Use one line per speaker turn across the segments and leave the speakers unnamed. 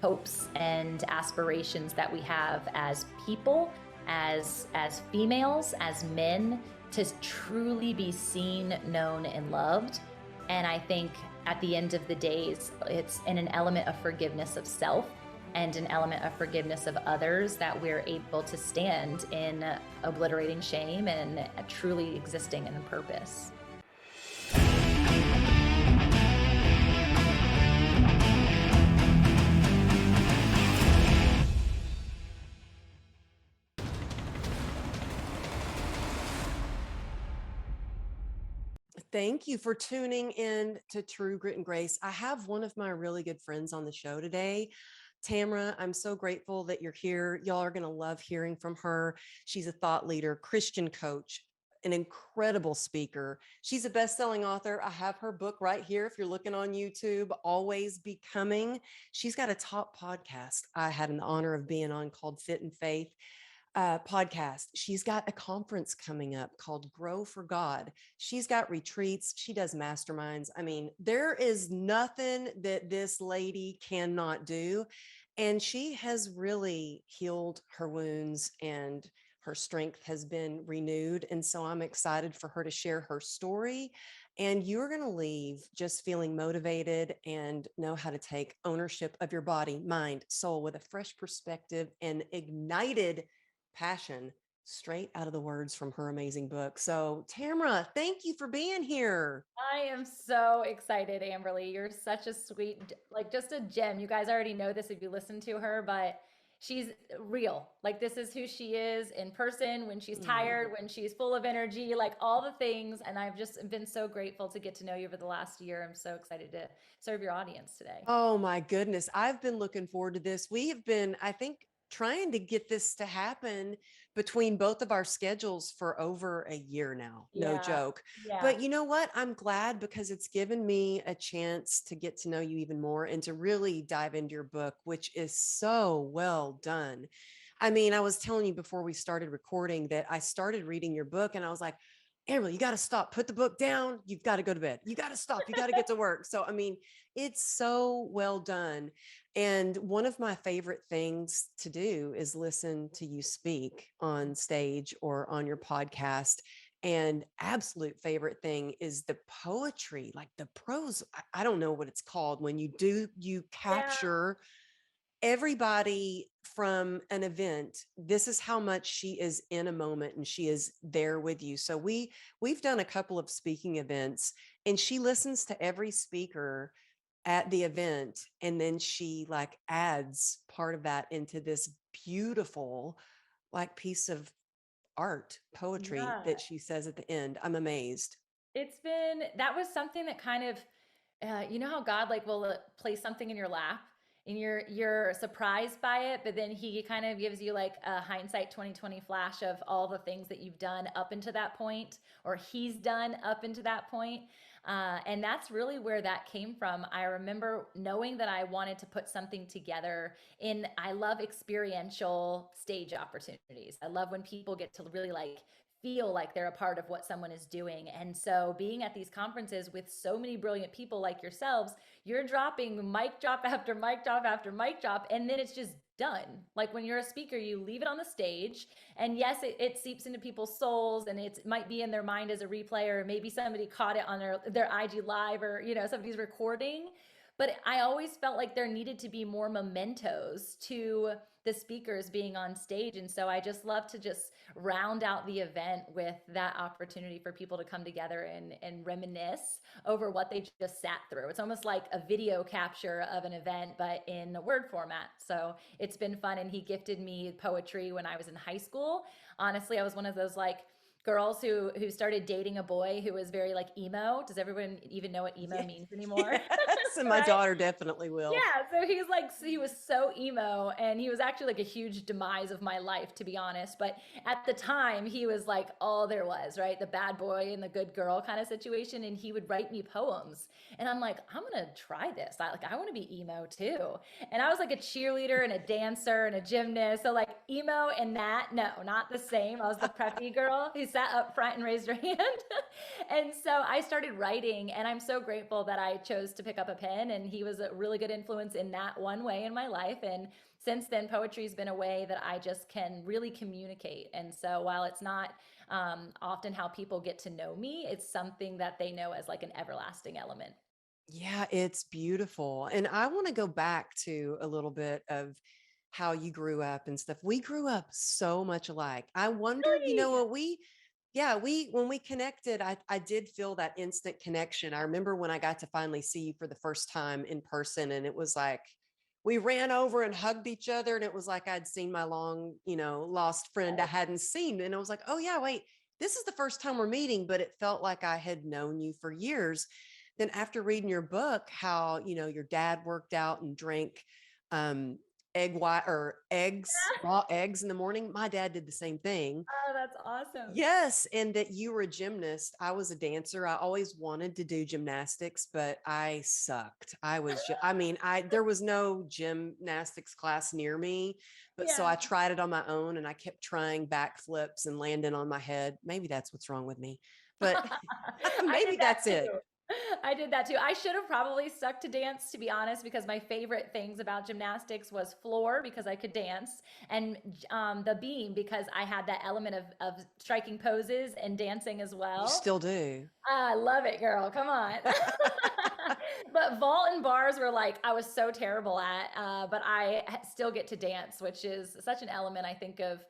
hopes and aspirations that we have as people, as females, as men, to truly be seen, known, and loved. And I think at the end of the days, it's in an element of forgiveness of self and an element of forgiveness of others that we're able to stand in obliterating shame and truly existing in purpose.
Thank you for tuning in to True Grit and Grace. I have one of my really good friends on the show today. Tamra, I'm so grateful that you're here. Y'all are going to love hearing from her. She's a thought leader, Christian coach, an incredible speaker. She's a best-selling author. I have her book right here. If you're looking on YouTube, Always Becoming. She's got a top podcast I had the honor of being on called Fit and Faith. Podcast. She's got a conference coming up called Grow for God. She's got retreats. She does masterminds. I mean, there is nothing that this lady cannot do. And she has really healed her wounds and her strength has been renewed. And so I'm excited for her to share her story. And you're going to leave just feeling motivated and know how to take ownership of your body, mind, soul with a fresh perspective and ignited passion straight out of the words from her amazing book. So Tamra, thank you for being here.
I am so excited, Amberly. You're such a sweet, like just a gem. You guys already know this if you listen to her, but she's real. Like this is who she is in person, when she's tired, when she's full of energy, like all the things. And I've just been so grateful to get to know you over the last year. I'm so excited to serve your audience today.
Oh my goodness. I've been looking forward to this. We have been, I think, trying to get this to happen between both of our schedules for over a year now. No joke.
Yeah.
But you know what? I'm glad because it's given me a chance to get to know you even more and to really dive into your book, which is so well done. I mean, I was telling you before we started recording that I started reading your book and I was like, Ariel, you got to stop, put the book down. You've got to go to bed. You got to stop. You got to get to work. So, I mean, it's so well done. And one of my favorite things to do is listen to you speak on stage or on your podcast. And absolute favorite thing is the poetry, like the prose. I don't know what it's called when you capture everybody from an event. This is how much she is in a moment and she is there with you. So we've done a couple of speaking events and she listens to every speaker at the event and then she like adds part of that into this beautiful like piece of art, poetry that she says at the end. I'm amazed.
That was something that kind of, you know how God like will place something in your lap and you're surprised by it, but then he kind of gives you like a hindsight 2020 flash of all the things that you've done up into that point, or he's done up into that point. And that's really where that came from. I remember knowing that I wanted to put something together I love experiential stage opportunities. I love when people get to really like feel like they're a part of what someone is doing. And so being at these conferences with so many brilliant people like yourselves, you're dropping mic drop after mic drop after mic drop, and then it's just done. Like when you're a speaker, you leave it on the stage, and yes, it seeps into people's souls, and it might be in their mind as a replay, or maybe somebody caught it on their IG live, or somebody's recording. But I always felt like there needed to be more mementos to the speakers being on stage. And so I just love to just round out the event with that opportunity for people to come together and reminisce over what they just sat through. It's almost like a video capture of an event, but in a word format. So it's been fun. And he gifted me poetry when I was in high school. Honestly, I was one of those like girls who started dating a boy who was very like emo. Does everyone even know what emo means anymore?
Yes, and my daughter definitely will.
Yeah, so he was so emo, and he was actually like a huge demise of my life, to be honest. But at the time, he was like all there was, right? The bad boy and the good girl kind of situation. And he would write me poems. And I'm like, I'm gonna try this. I want to be emo too. And I was like a cheerleader and a dancer and a gymnast. So like emo and that, no, not the same. I was the preppy girl. sat up front and raised her hand. And so I started writing, and I'm so grateful that I chose to pick up a pen. And he was a really good influence in that one way in my life. And since then, poetry's been a way that I just can really communicate. And so while it's not often how people get to know me, it's something that they know as like an everlasting element.
Yeah, it's beautiful. And I want to go back to a little bit of how you grew up and stuff. We grew up so much alike. I wonder,
Really?
what yeah, when we connected, I did feel that instant connection. I remember when I got to finally see you for the first time in person, and it was like we ran over and hugged each other, and it was like I'd seen my long, lost friend I hadn't seen. And I was like, oh yeah, wait, this is the first time we're meeting, but it felt like I had known you for years. Then after reading your book, how, your dad worked out and drank um, egg white or eggs, raw eggs in the morning. My dad did the same thing.
Oh, that's awesome.
Yes, and that you were a gymnast. I was a dancer. I always wanted to do gymnastics, but I sucked. I mean, there was no gymnastics class near me, but so
Yeah.
I tried it on my own and I kept trying backflips and landing on my head. Maybe that's what's wrong with me, but
I did
maybe
that
that's it.
too. I did that too. I should have probably stuck to dance, to be honest, because my favorite things about gymnastics was floor because I could dance, and the beam because I had that element of striking poses and dancing as
You
well.
still do.
I love it, girl. Come on. But vault and bars were like I was so terrible at, but I still get to dance, which is such an element I think of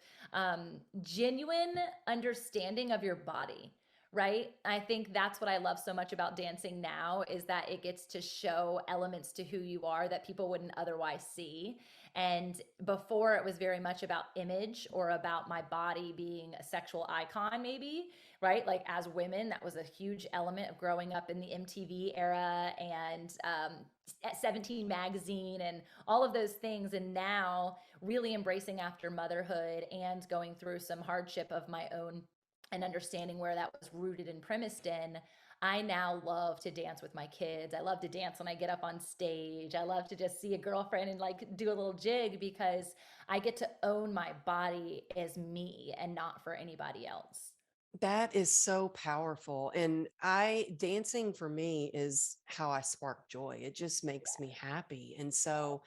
genuine understanding of your body. Right. I think that's what I love so much about dancing now is that it gets to show elements to who you are that people wouldn't otherwise see. And before it was very much about image or about my body being a sexual icon, maybe, right? Like as women, that was a huge element of growing up in the MTV era and at 17 magazine and all of those things. And now really embracing after motherhood and going through some hardship of my own and understanding where that was rooted and premised in. I now love to dance with my kids. I love to dance when I get up on stage. I love to just see a girlfriend and like do a little jig because I get to own my body as me and not for anybody else.
That is so powerful. And dancing for me is how I spark joy. It just makes me happy. And so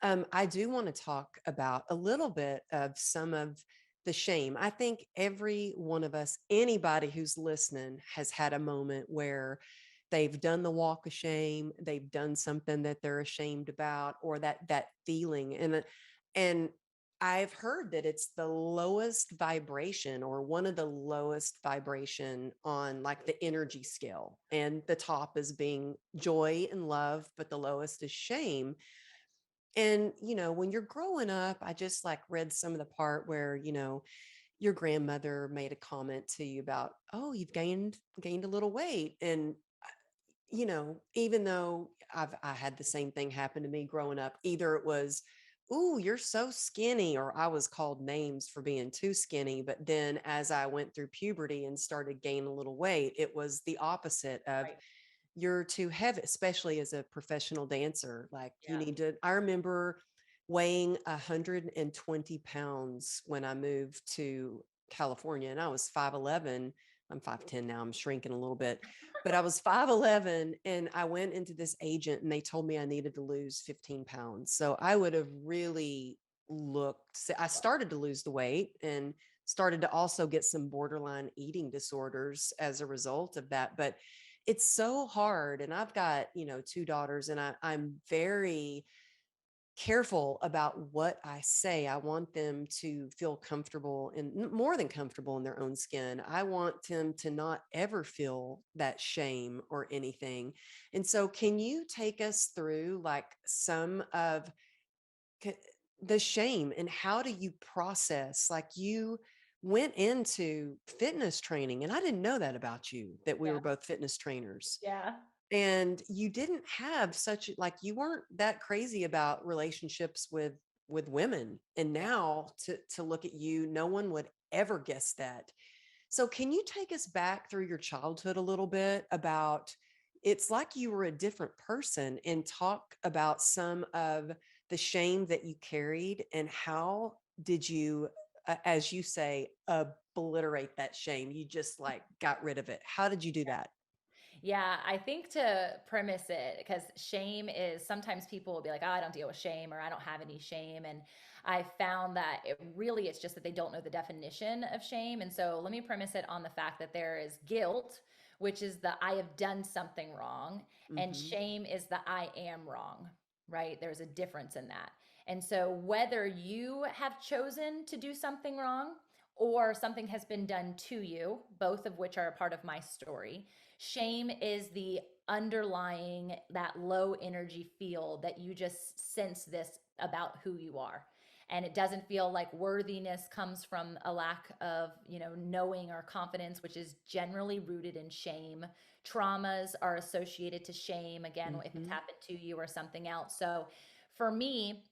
I do want to talk about a little bit of some of the shame. I think every one of us, anybody who's listening, has had a moment where they've done the walk of shame, they've done something that they're ashamed about, or that feeling. And I've heard that it's the lowest vibration or one of the lowest vibration on like the energy scale. And the top is being joy and love, but the lowest is shame. And, when you're growing up, I just like read some of the part where, your grandmother made a comment to you about, oh, you've gained a little weight. And, even though I had the same thing happen to me growing up, either it was, ooh, you're so skinny, or I was called names for being too skinny. But then as I went through puberty and started gaining a little weight, it was the opposite of,
Right.
you're too heavy, especially as a professional dancer. Like you
Yeah.
need to, I remember weighing 120 pounds when I moved to California, and I was 5'11. I'm 5'10 now. I'm shrinking a little bit, but I was 5'11, and I went into this agent and they told me I needed to lose 15 pounds. So I would have really I started to lose the weight and started to also get some borderline eating disorders as a result of that. But it's so hard. And I've got, two daughters, and I'm very careful about what I say. I want them to feel comfortable and more than comfortable in their own skin. I want them to not ever feel that shame or anything. And so, can you take us through like some of c- the shame, and how do you process? Like you went into fitness training, and I didn't know that about you, that we
Yeah.
were both fitness trainers.
Yeah.
And you didn't have such like you weren't that crazy about relationships with women. And
Yeah.
now to look at you, no one would ever guess that. So can you take us back through your childhood a little bit about, it's like you were a different person, and talk about some of the shame that you carried, and how did you as you say, obliterate that shame. You just like got rid of it. How did you do that?
Yeah, I think to premise it, because shame is sometimes people will be like, oh, I don't deal with shame or I don't have any shame. And I found that it's just that they don't know the definition of shame. And so let me premise it on the fact that there is guilt, which is the I have done something wrong, and
Hmm.
shame is the I am wrong, right? There's a difference in that. And so whether you have chosen to do something wrong or something has been done to you, both of which are a part of my story, shame is the underlying, that low energy field that you just sense this about who you are. And it doesn't feel like worthiness comes from a lack of, knowing or confidence, which is generally rooted in shame. Traumas are associated to shame, again, if it's
Hmm.
happened to you or something else. So for me,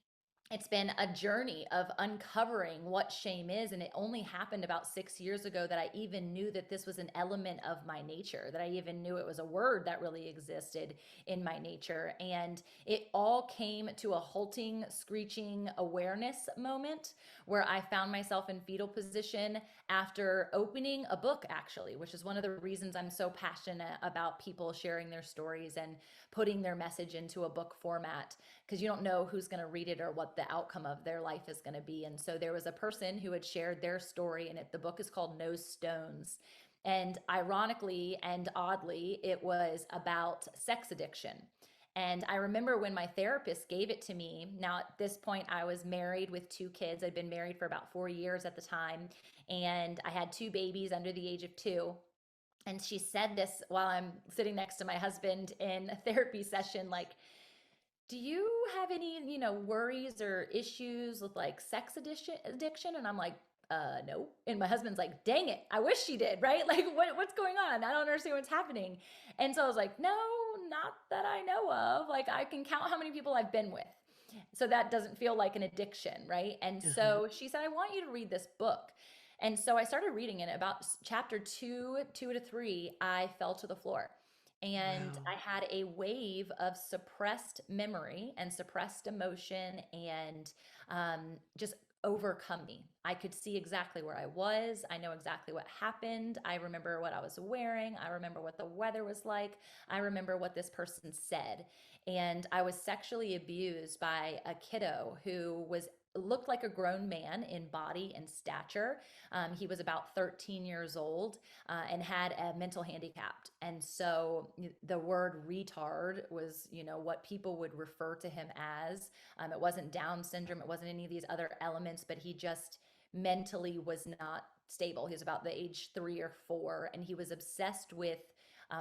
it's been a journey of uncovering what shame is. And it only happened about 6 years ago that I even knew that this was an element of my nature, that I even knew it was a word that really existed in my nature. And it all came to a halting, screeching awareness moment where I found myself in fetal position after opening a book, actually, which is one of the reasons I'm so passionate about people sharing their stories and putting their message into a book format, because you don't know who's going to read it or what the outcome of their life is going to be. And so there was a person who had shared their story, and the book is called No Stones. And ironically and oddly, it was about sex addiction. And I remember when my therapist gave it to me. Now, at this point, I was married with 2 kids. I'd been married for about 4 years at the time. And I had 2 babies under the age of 2. And she said this while I'm sitting next to my husband in a therapy session, like, do you have any, worries or issues with like sex addiction? And I'm like, no. And my husband's like, dang it, I wish she did, right? Like, what's going on? I don't understand what's happening. And so I was like, no, not that I know of. Like, I can count how many people I've been with. So that doesn't feel like an addiction, right? And
Uh-huh.
so she said, I want you to read this book. And so I started reading it. About chapter 2 to 3, I fell to the floor. And
Wow.
I had a wave of suppressed memory and suppressed emotion, and just overcome me. I could see exactly where I was. I know exactly what happened. I remember what I was wearing. I remember what the weather was like. I remember what this person said. And I was sexually abused by a kiddo who looked like a grown man in body and stature. He was about 13 years old, and had a mental handicap. And so the word retard was, what people would refer to him as. It wasn't Down syndrome, it wasn't any of these other elements, but he just mentally was not stable. He was about the age 3 or 4, and he was obsessed with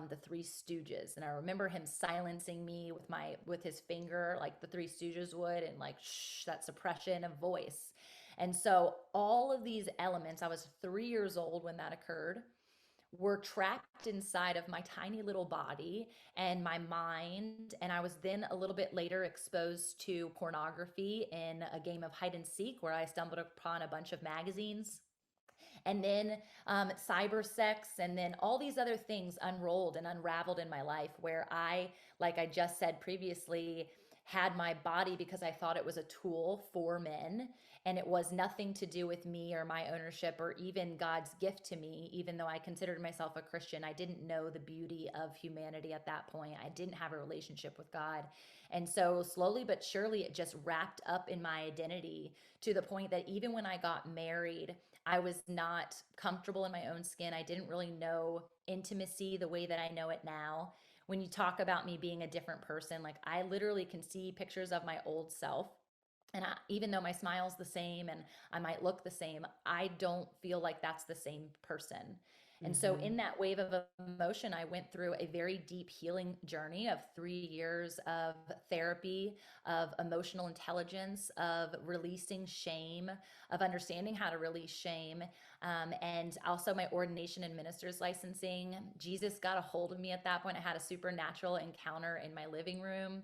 the Three Stooges. And I remember him silencing me with his finger, like the Three Stooges would, and like shh, that suppression of voice. And so all of these elements, I was 3 years old when that occurred, were trapped inside of my tiny little body and my mind. And I was then a little bit later exposed to pornography in a game of hide and seek where I stumbled upon a bunch of magazines. And then cyber sex, and then all these other things unrolled and unraveled in my life where I, like I just said previously, had my body because I thought it was a tool for men, and it was nothing to do with me or my ownership or even God's gift to me. Even though I considered myself a Christian, I didn't know the beauty of humanity at that point. I didn't have a relationship with God. And so slowly but surely it just wrapped up in my identity, to the point that even when I got married, I was not comfortable in my own skin. I didn't really know intimacy the way that I know it now. When you talk about me being a different person, like I literally can see pictures of my old self. And even though my smile's the same and I might look the same, I don't feel like that's the same person. And so,
Hmm.
in that wave of emotion, I went through a very deep healing journey of 3 years of therapy, of emotional intelligence, of releasing shame, of understanding how to release shame, and also my ordination and minister's licensing. Jesus got a hold of me at that point. I had a supernatural encounter in my living room.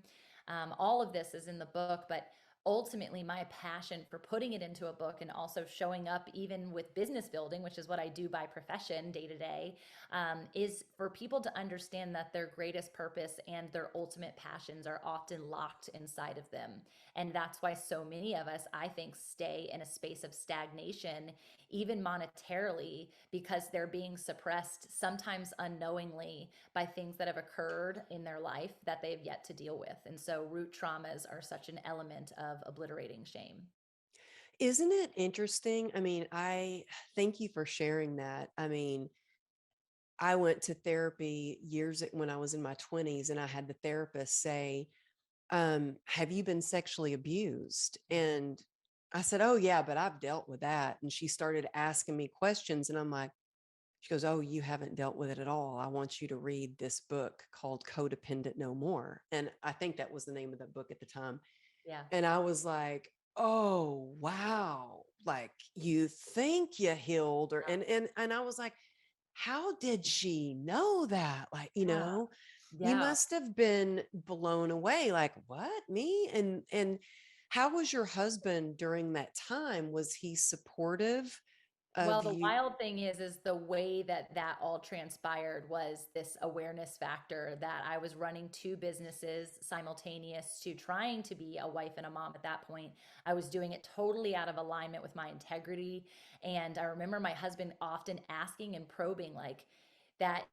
All of this is in the book, but ultimately my passion for putting it into a book and also showing up even with business building, which is what I do by profession day to day, is for people to understand that their greatest purpose and their ultimate passions are often locked inside of them. And that's why so many of us, I think, stay in a space of stagnation, even monetarily, because they're being suppressed, sometimes unknowingly, by things that have occurred in their life that they have yet to deal with. And so root traumas are such an element of obliterating shame.
Isn't it interesting? I mean, I thank you for sharing that. I mean, I went to therapy when I was in my 20s, and I had the therapist say, have you been sexually abused? And I said, oh, yeah, but I've dealt with that. And she started asking me questions. And I'm like, she goes, oh, you haven't dealt with it at all. I want you to read this book called Codependent No More. And I think that was the name of the book at the time.
Yeah.
And I was like, oh, wow. Like you think you healed or and I was like, how did she know that? Like,
Yeah.
you
Yeah.
must have been blown away. Like, what? Me? And how was your husband during that time? Was he supportive
Well,
of
the
you?
wild thing is the way that that all transpired was this awareness factor that I was running two businesses simultaneous to trying to be a wife and a mom at that point. I was doing it totally out of alignment with my integrity. And I remember my husband often asking and probing like that,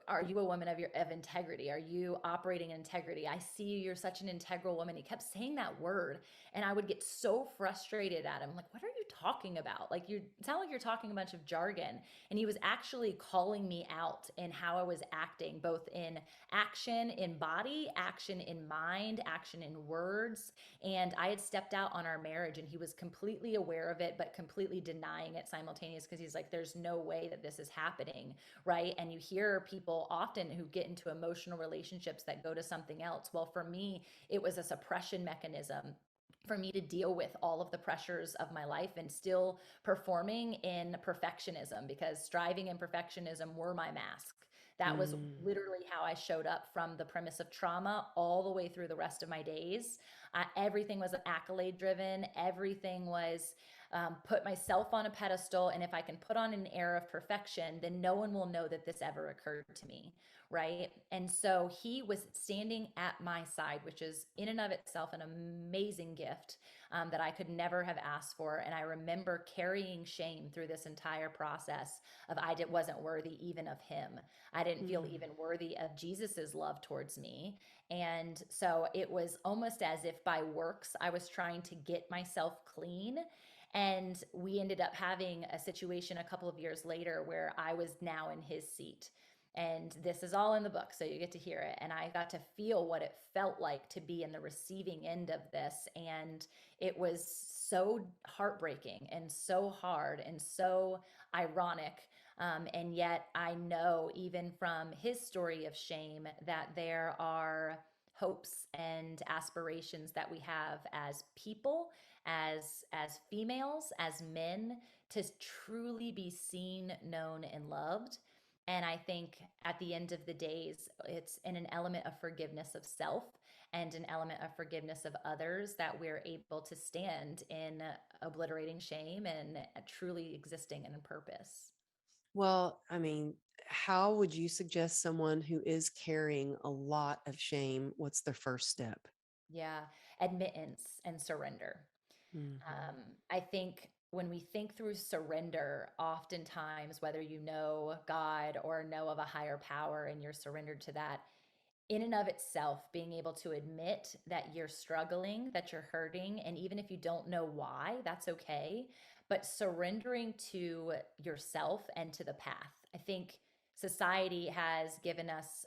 are you a woman of integrity? Are you operating in integrity? I see you, you're such an integral woman. He kept saying that word, and I would get so frustrated at him. Like, what are you talking about? Like, you sound like you're talking a bunch of jargon. And he was actually calling me out in how I was acting, both in action in body, action in mind, action in words. And I had stepped out on our marriage, and he was completely aware of it, but completely denying it simultaneous, because he's like, there's no way that this is happening, right? And you hear people often who get into emotional relationships that go to something else. Well, for me, it was a suppression mechanism for me to deal with all of the pressures of my life and still performing in perfectionism, because striving and perfectionism were my mask. That was
Mm,
literally how I showed up from the premise of trauma all the way through the rest of my days. Everything was accolade driven. Everything was put myself on a pedestal. And if I can put on an air of perfection, then no one will know that this ever occurred to me. Right. And so he was standing at my side, which is in and of itself an amazing gift that I could never have asked for. And I remember carrying shame through this entire process of wasn't worthy even of him. I didn't feel
mm.
even worthy of Jesus's love towards me. And so it was almost as if by works I was trying to get myself clean. And we ended up having a situation a couple of years later where I was now in his seat. And this is all in the book, so you get to hear it. And I got to feel what it felt like to be in the receiving end of this. And it was so heartbreaking and so hard and so ironic. And yet, I know even from his story of shame that there are hopes and aspirations that we have as people, as females, as men, to truly be seen, known, and loved. And I think at the end of the days, it's in an element of forgiveness of self and an element of forgiveness of others that we're able to stand in obliterating shame and truly existing in purpose.
Well, I mean, how would you suggest someone who is carrying a lot of shame? What's their first step?
Yeah, admittance and surrender.
Hmm.
Um, I think when we think through surrender, oftentimes, whether you know God or know of a higher power and you're surrendered to that, in and of itself, being able to admit that you're struggling, that you're hurting, and even if you don't know why, that's okay. But surrendering to yourself and to the path. I think society has given us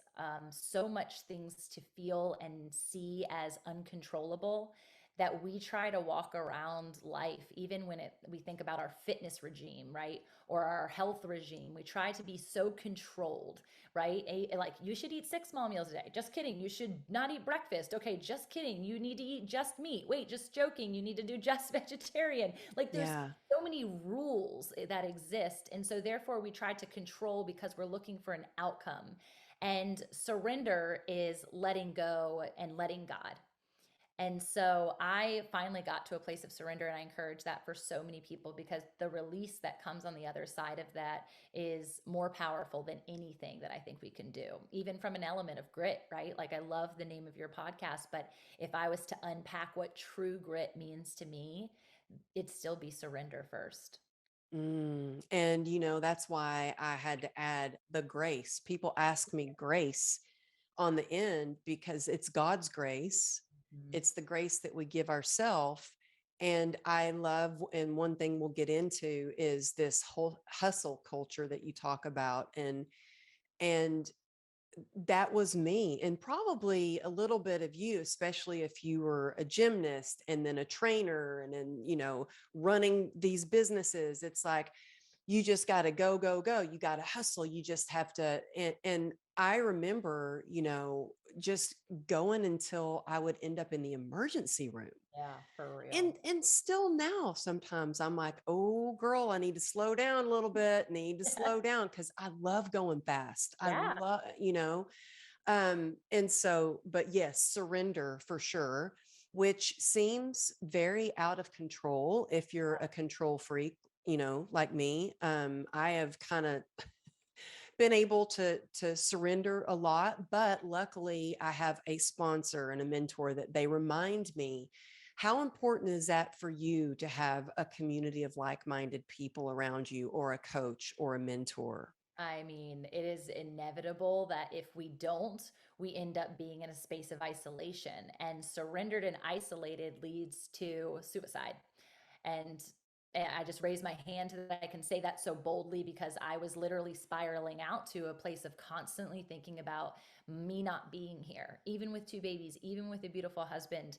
so much things to feel and see as uncontrollable that we try to walk around life, even when we think about our fitness regime, right? Or our health regime. We try to be so controlled, right? Like, you should eat 6 small meals a day. Just kidding. You should not eat breakfast. Okay, just kidding. You need to eat just meat. Wait, just joking. You need to do just vegetarian. Like, there's
Yeah.
so many rules that exist. And so therefore we try to control because we're looking for an outcome. And surrender is letting go and letting God. And so I finally got to a place of surrender, and I encourage that for so many people because the release that comes on the other side of that is more powerful than anything that I think we can do, even from an element of grit, right? Like, I love the name of your podcast, but if I was to unpack what true grit means to me, it'd still be surrender first.
And that's why I had to add the grace. People ask me grace on the end because it's God's grace.
Mhm.
It's the grace that we give ourselves. And I love, and one thing we'll get into is this whole hustle culture that you talk about. And that was me, and probably a little bit of you, especially if you were a gymnast and then a trainer and then, running these businesses. It's like, you just got to go, go, go. You got to hustle. You just have to. And I remember, just going until I would end up in the emergency room.
Yeah, for
And
real.
and still now, sometimes I'm like, oh girl, I need to slow down a little bit, need to slow down because I love going fast. I
Yeah.
love, and so, but yes, surrender for sure, which seems very out of control if you're a control freak, like me. I have kind of been able to surrender a lot, but luckily I have a sponsor and a mentor that they remind me. How important is that for you to have a community of like-minded people around you, or a coach or a mentor?
I mean, it is inevitable that if we don't, we end up being in a space of isolation. And surrendered and isolated leads to suicide. And I just raise my hand that I can say that so boldly because I was literally spiraling out to a place of constantly thinking about me not being here, even with two babies, even with a beautiful husband,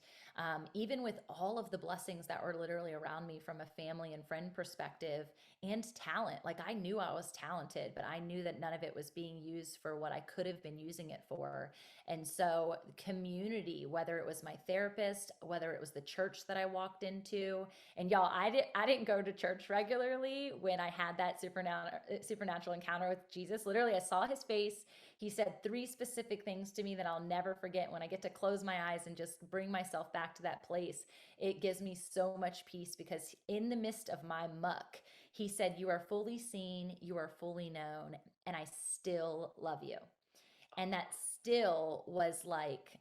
even with all of the blessings that were literally around me from a family and friend perspective and talent. Like, I knew I was talented, but I knew that none of it was being used for what I could have been using it for. And so, community, whether it was my therapist, whether it was the church that I walked into, and y'all, I didn't go to church regularly when I had that supernatural encounter with Jesus. Literally, I saw his face. He said three specific things to me that I'll never forget. When I get to close my eyes and just bring myself back to that place, it gives me so much peace because in the midst of my muck, he said, "You are fully seen, you are fully known, and I still love you." And that still was like,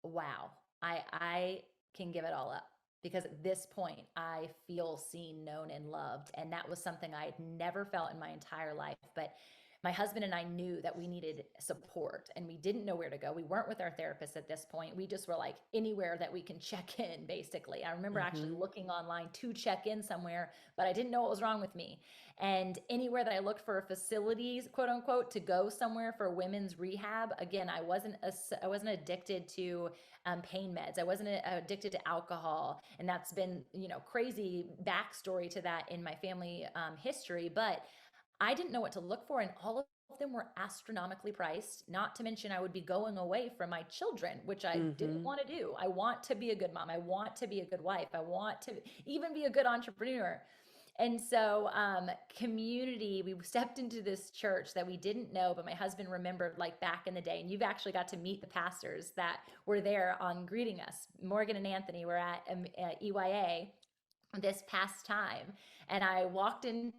wow, I can give it all up because at this point I feel seen, known, and loved. And that was something I had never felt in my entire life. But my husband and I knew that we needed support and we didn't know where to go. We weren't with our therapist at this point. We just were like, anywhere that we can check in, basically. I remember actually
Hmm.
looking online to check in somewhere, but I didn't know what was wrong with me. And anywhere that I looked for facilities, quote unquote, to go somewhere for women's rehab, again, I wasn't addicted to pain meds. I wasn't addicted to alcohol, and that's been, crazy backstory to that in my family history. But I didn't know what to look for, and all of them were astronomically priced. Not to mention, I would be going away from my children, which I didn't
Hmm.
want to do. I want to be a good mom. I want to be a good wife. I want to even be a good entrepreneur. And so, community, we stepped into this church that we didn't know, but my husband remembered like back in the day. And you've actually got to meet the pastors that were there on greeting us. Morgan and Anthony were at EYA this past time. And I walked into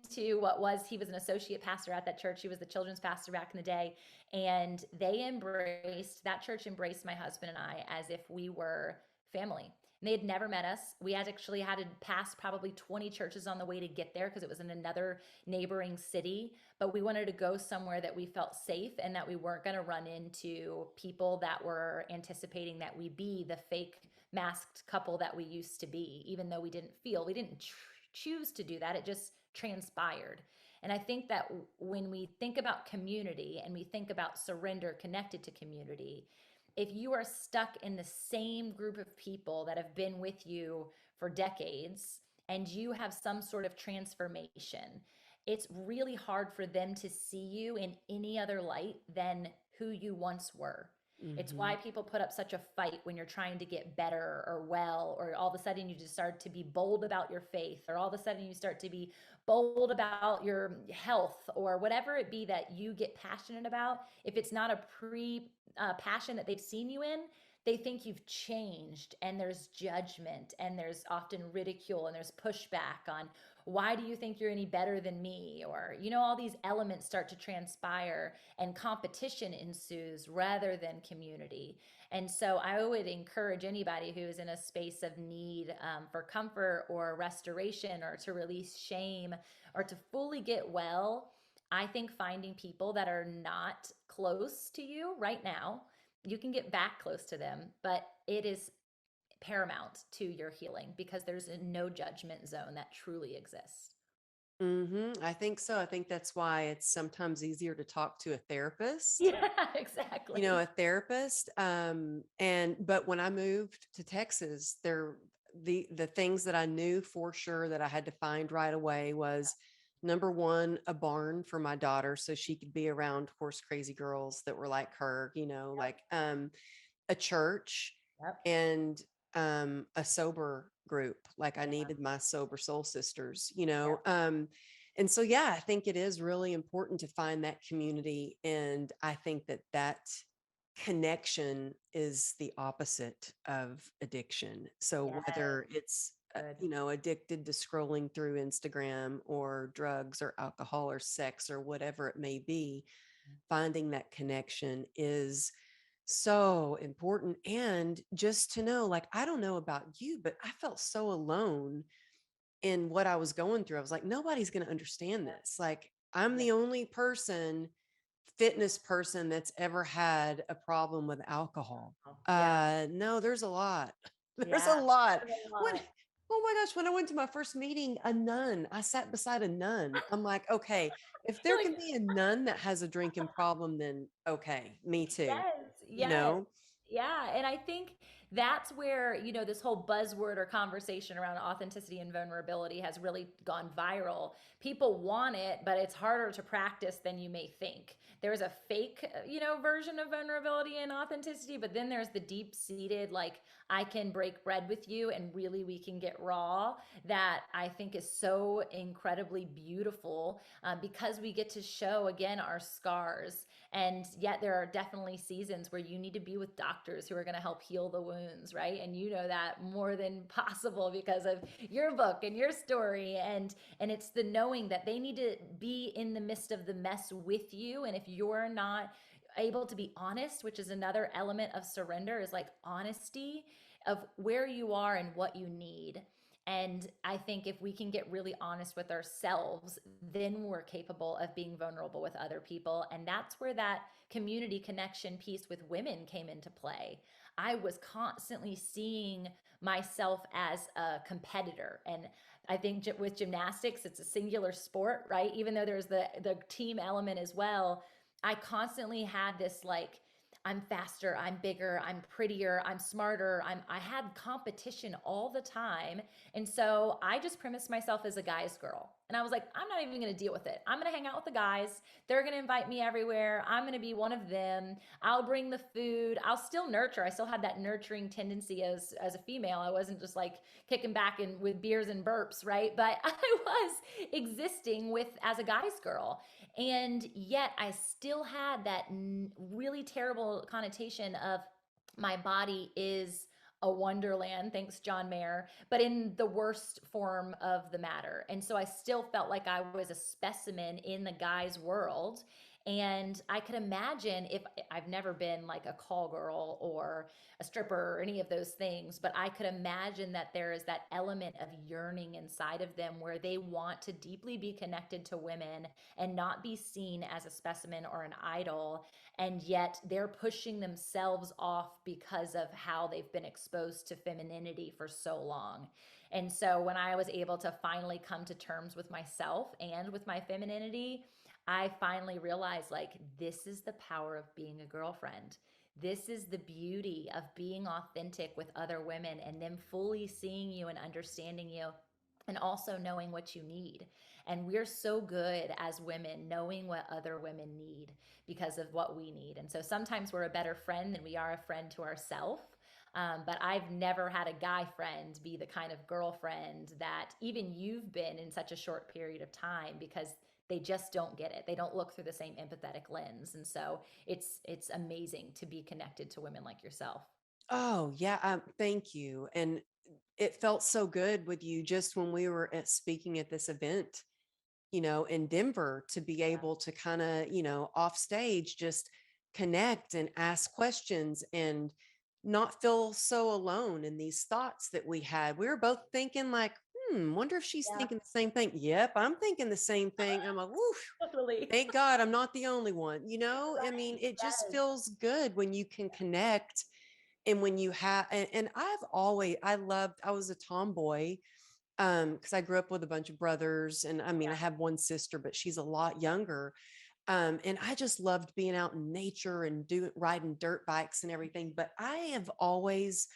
he was an associate pastor at that church. He was the children's pastor back in the day. And that church embraced my husband and I as if we were family. And they had never met us. We had actually had to pass probably 20 churches on the way to get there because it was in another neighboring city. But we wanted to go somewhere that we felt safe and that we weren't going to run into people that were anticipating that we be the fake masked couple that we used to be, even though we didn't choose to do that. It just transpired. And I think that when we think about community and we think about surrender connected to community, if you are stuck in the same group of people that have been with you for decades and you have some sort of transformation, it's really hard for them to see you in any other light than who you once were. It's
Hmm.
why people put up such a fight when you're trying to get better or well, or all of a sudden you just start to be bold about your faith, or all of a sudden you start to be bold about your health, or whatever it be that you get passionate about. If it's not a pre passion that they've seen you in, they think you've changed, and there's judgment, and there's often ridicule, and there's pushback on, why do you think you're any better than me? Or, all these elements start to transpire, and competition ensues rather than community. And so I would encourage anybody who is in a space of need, for comfort or restoration, or to release shame, or to fully get well. I think finding people that are not close to you right now, you can get back close to them, but it is paramount to your healing, because there's a no judgment zone that truly exists.
I think so. I think that's why it's sometimes easier to talk to a therapist,
Yeah, exactly.
a therapist. But when I moved to Texas, the things that I knew for sure that I had to find right away was number one, a barn for my daughter so she could be around horse crazy girls that were like her,
Yep.
a church
Yep.
and a sober group. Like I
Yeah.
needed my sober soul sisters,
Yeah.
and so yeah, I think it is really important to find that community, and I think that connection is the opposite of addiction. So
Yes.
whether it's
Good.
addicted to scrolling through Instagram or drugs or alcohol or sex or whatever it may be, finding that connection is so important. And just to know, like, I don't know about you, but I felt so alone in what I was going through. I was like, nobody's going to understand this. Like, I'm
Yeah.
the only fitness person that's ever had a problem with alcohol.
Yeah.
No, there's a lot. There's a
Yeah.
lot.
There's a
When
lot.
Oh my gosh, when I went to my first meeting, a nun, I sat beside a nun. I'm like, okay, if there
You're like,
can be a nun that has a drinking problem, then okay, me too,
yes,
you
yes.
know?
Yeah. And I think that's where, this whole buzzword or conversation around authenticity and vulnerability has really gone viral. People want it, but it's harder to practice than you may think. There's a fake, version of vulnerability and authenticity, but then there's the deep seated, like, I can break bread with you and really we can get raw, that I think is so incredibly beautiful, because we get to show again our scars. And yet there are definitely seasons where you need to be with doctors who are going to help heal the wounds, right? And you know that more than possible because of your book and your story. And it's the knowing that they need to be in the midst of the mess with you. And if you're not able to be honest, which is another element of surrender, is like honesty of where you are and what you need. And I think if we can get really honest with ourselves, then we're capable of being vulnerable with other people. And that's where that community connection piece with women came into play. I was constantly seeing myself as a competitor. And I think with gymnastics, it's a singular sport, right? Even though there's the team element as well, I constantly had this like, I'm faster, I'm bigger, I'm prettier, I'm smarter. I had competition all the time. And so I just premised myself as a guy's girl. And I was like, I'm not even going to deal with it. I'm going to hang out with the guys. They're going to invite me everywhere. I'm going to be one of them. I'll bring the food. I'll still nurture. I still had that nurturing tendency as a female. I wasn't just like kicking back and with beers and burps, right? But I was existing with as a guy's girl. And yet I still had that really terrible connotation of my body is a wonderland, thanks John Mayer, but in the worst form of the matter. And so I still felt like I was a specimen in the guy's world. And I could imagine, if I've never been like a call girl or a stripper or any of those things, but I could imagine that there is that element of yearning inside of them where they want to deeply be connected to women and not be seen as a specimen or an idol. And yet they're pushing themselves off because of how they've been exposed to femininity for so long. And so when I was able to finally come to terms with myself and with my femininity, I finally realized, like, this is the power of being a girlfriend. This is the beauty of being authentic with other women and them fully seeing you and understanding you, and also knowing what you need. And we're so good as women knowing what other women need because of what we need. And so sometimes we're a better friend than we are a friend to ourselves. But I've never had a guy friend be the kind of girlfriend that even you've been in such a short period of time, because they just don't get it. They don't look through the same empathetic lens. And so it's amazing to be connected to women like yourself.
Oh, yeah. Thank you. And it felt so good with you just when we were speaking at this event, in Denver, to be
Yeah.
able to kind of, off stage, just connect and ask questions and not feel so alone in these thoughts that we had. We were both thinking like, wonder if she's
Yeah.
thinking the same thing. Yep, I'm thinking the same thing. I'm like, woof,
Totally.
thank God I'm not the only one. I mean,
Right.
it just
Yes.
feels good when you can connect and when you have, and I was a tomboy, because I grew up with a bunch of brothers, and I mean, I have one sister, but she's a lot younger. And I just loved being out in nature and doing riding dirt bikes and everything. But I have always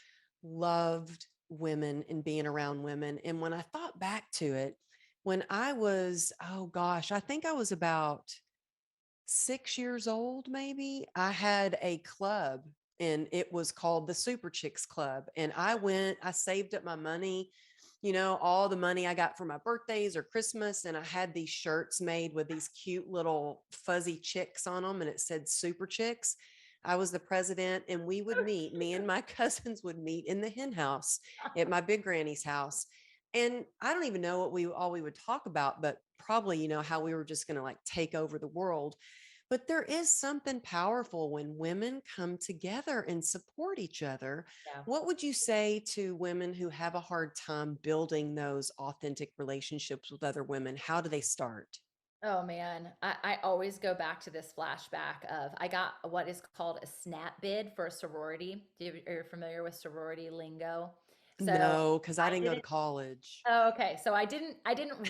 loved women and being around women. And when I thought back to it, when I was, oh gosh, I think I was about 6 years old, maybe, I had a club and it was called the Super Chicks Club. And I saved up my money, all the money I got for my birthdays or Christmas. And I had these shirts made with these cute little fuzzy chicks on them. And it said Super Chicks. I was the president, and we would meet, me and my cousins would meet in the hen house at my big granny's house. And I don't even know what we would talk about, but probably, how we were just going to like take over the world. But there is something powerful when women come together and support each other.
Yeah.
What would you say to women who have a hard time building those authentic relationships with other women? How do they start?
Oh man, I always go back to this flashback of I got what is called a snap bid for a sorority. Are you familiar with sorority lingo? So
No, because I
I
didn't go to
didn't.
college.
Oh, okay. So I didn't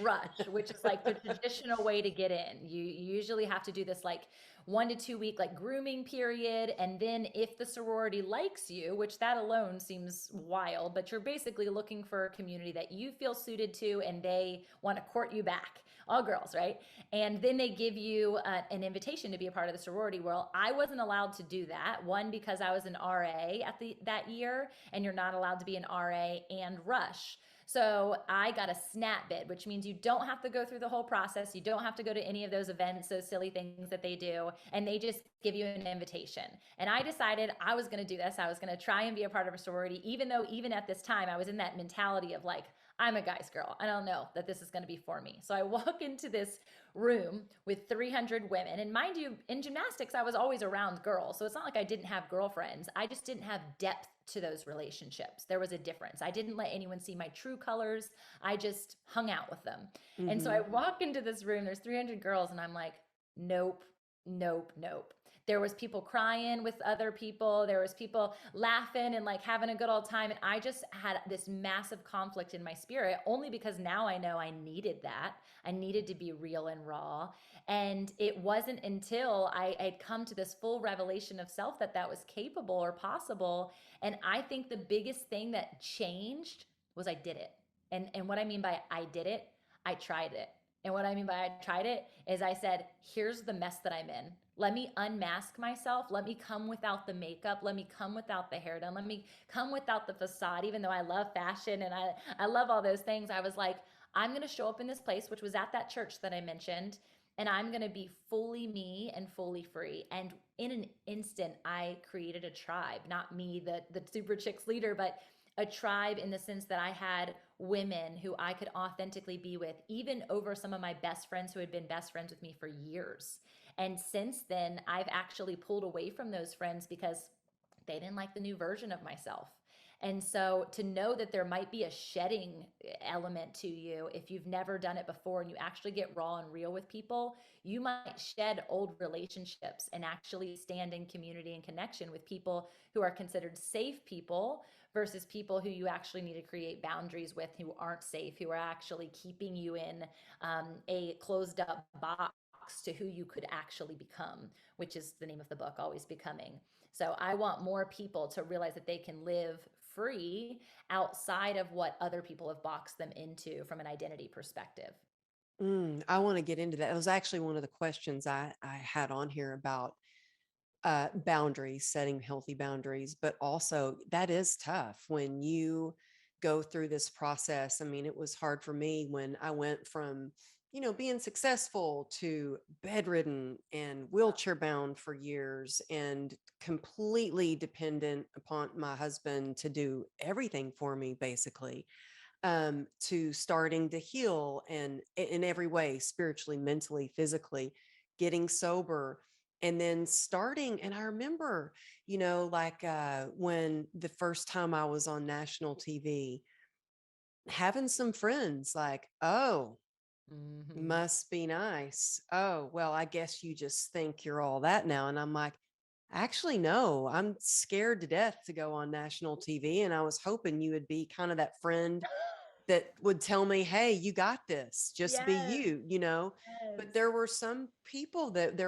rush, which is like the traditional way to get in. You usually have to do this like 1 to 2 week like grooming period, and then if the sorority likes you, which that alone seems wild, but you're basically looking for a community that you feel suited to, and they want to court you back. All girls, right? And then they give you an invitation to be a part of the sorority. Well, I wasn't allowed to do that. One, because I was an RA at the that year, and you're not allowed to be an RA and rush. So I got a snap bid, which means you don't have to go through the whole process. You don't have to go to any of those events, those silly things that they do, and they just give you an invitation. And I decided I was going to do this. I was going to try and be a part of a sorority, even though even at this time I was in that mentality of like, I'm a guy's girl. I don't know that this is going to be for me. So I walk into this room with 300 women. And mind you, in gymnastics, I was always around girls. So it's not like I didn't have girlfriends. I just didn't have depth to those relationships. There was a difference. I didn't let anyone see my true colors. I just hung out with them. And so I
Hmm.
walk into this room, there's 300 girls, and I'm like, nope, nope, nope. There was people crying with other people. There was people laughing and like having a good old time. And I just had this massive conflict in my spirit, only because now I know I needed that. I needed to be real and raw. And it wasn't until I had come to this full revelation of self that that was capable or possible. And I think the biggest thing that changed was I did it. And what I mean by I did it, I tried it. And what I mean by I tried it is I said, here's the mess that I'm in. Let me unmask myself. Let me come without the makeup. Let me come without the hair done. Let me come without the facade, even though I love fashion and I love all those things. I was like, I'm going to show up in this place, which was at that church that I mentioned, and I'm going to be fully me and fully free. And in an instant, I created a tribe, not me, the Super Chicks leader, but a tribe in the sense that I had women who I could authentically be with, even over some of my best friends who had been best friends with me for years. And since then, I've actually pulled away from those friends because they didn't like the new version of myself. And so to know that there might be a shedding element to you if you've never done it before and you actually get raw and real with people, you might shed old relationships and actually stand in community and connection with people who are considered safe people versus people who you actually need to create boundaries with who aren't safe, who are actually keeping you in a closed up box to who you could actually become, which is the name of the book, Always Becoming. So I want more people to realize that they can live free outside of what other people have boxed them into from an identity perspective.
I want to get into that. It was actually one of the questions I had on here about boundaries, setting healthy boundaries, but also that is tough when you go through this process. I mean, it was hard for me when I went from, being successful to bedridden and wheelchair bound for years and completely dependent upon my husband to do everything for me, basically, to starting to heal and in every way, spiritually, mentally, physically, getting sober. And then starting, and I remember, like when the first time I was on national TV, having some friends like, oh,
Hmm.
must be nice. Oh, well, I guess you just think you're all that now. And I'm like, actually, no, I'm scared to death to go on national TV. And I was hoping you would be kind of that friend that would tell me, hey, you got this, just be
Yes,
you. But
yes.
there were some people that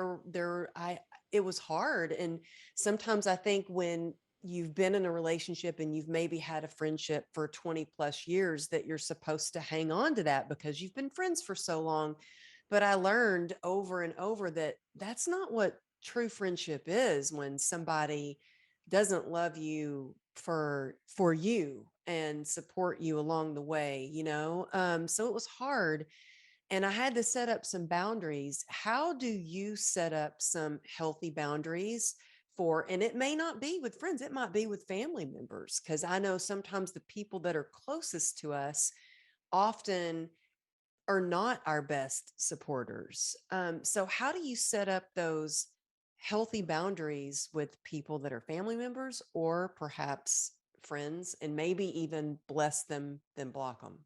it was hard. And sometimes I think when you've been in a relationship and you've maybe had a friendship for 20 plus years, that you're supposed to hang on to that because you've been friends for so long. But I learned over and over that that's not what true friendship is, when somebody doesn't love you for you and support you along the way. So it was hard, and I had to set up some boundaries. How do you set up some healthy boundaries for, and it may not be with friends, it might be with family members, because I know sometimes the people that are closest to us often are not our best supporters. So, how do you set up those healthy boundaries with people that are family members or perhaps friends, and maybe even bless them, then block them?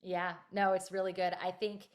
Yeah, no, it's really good. I think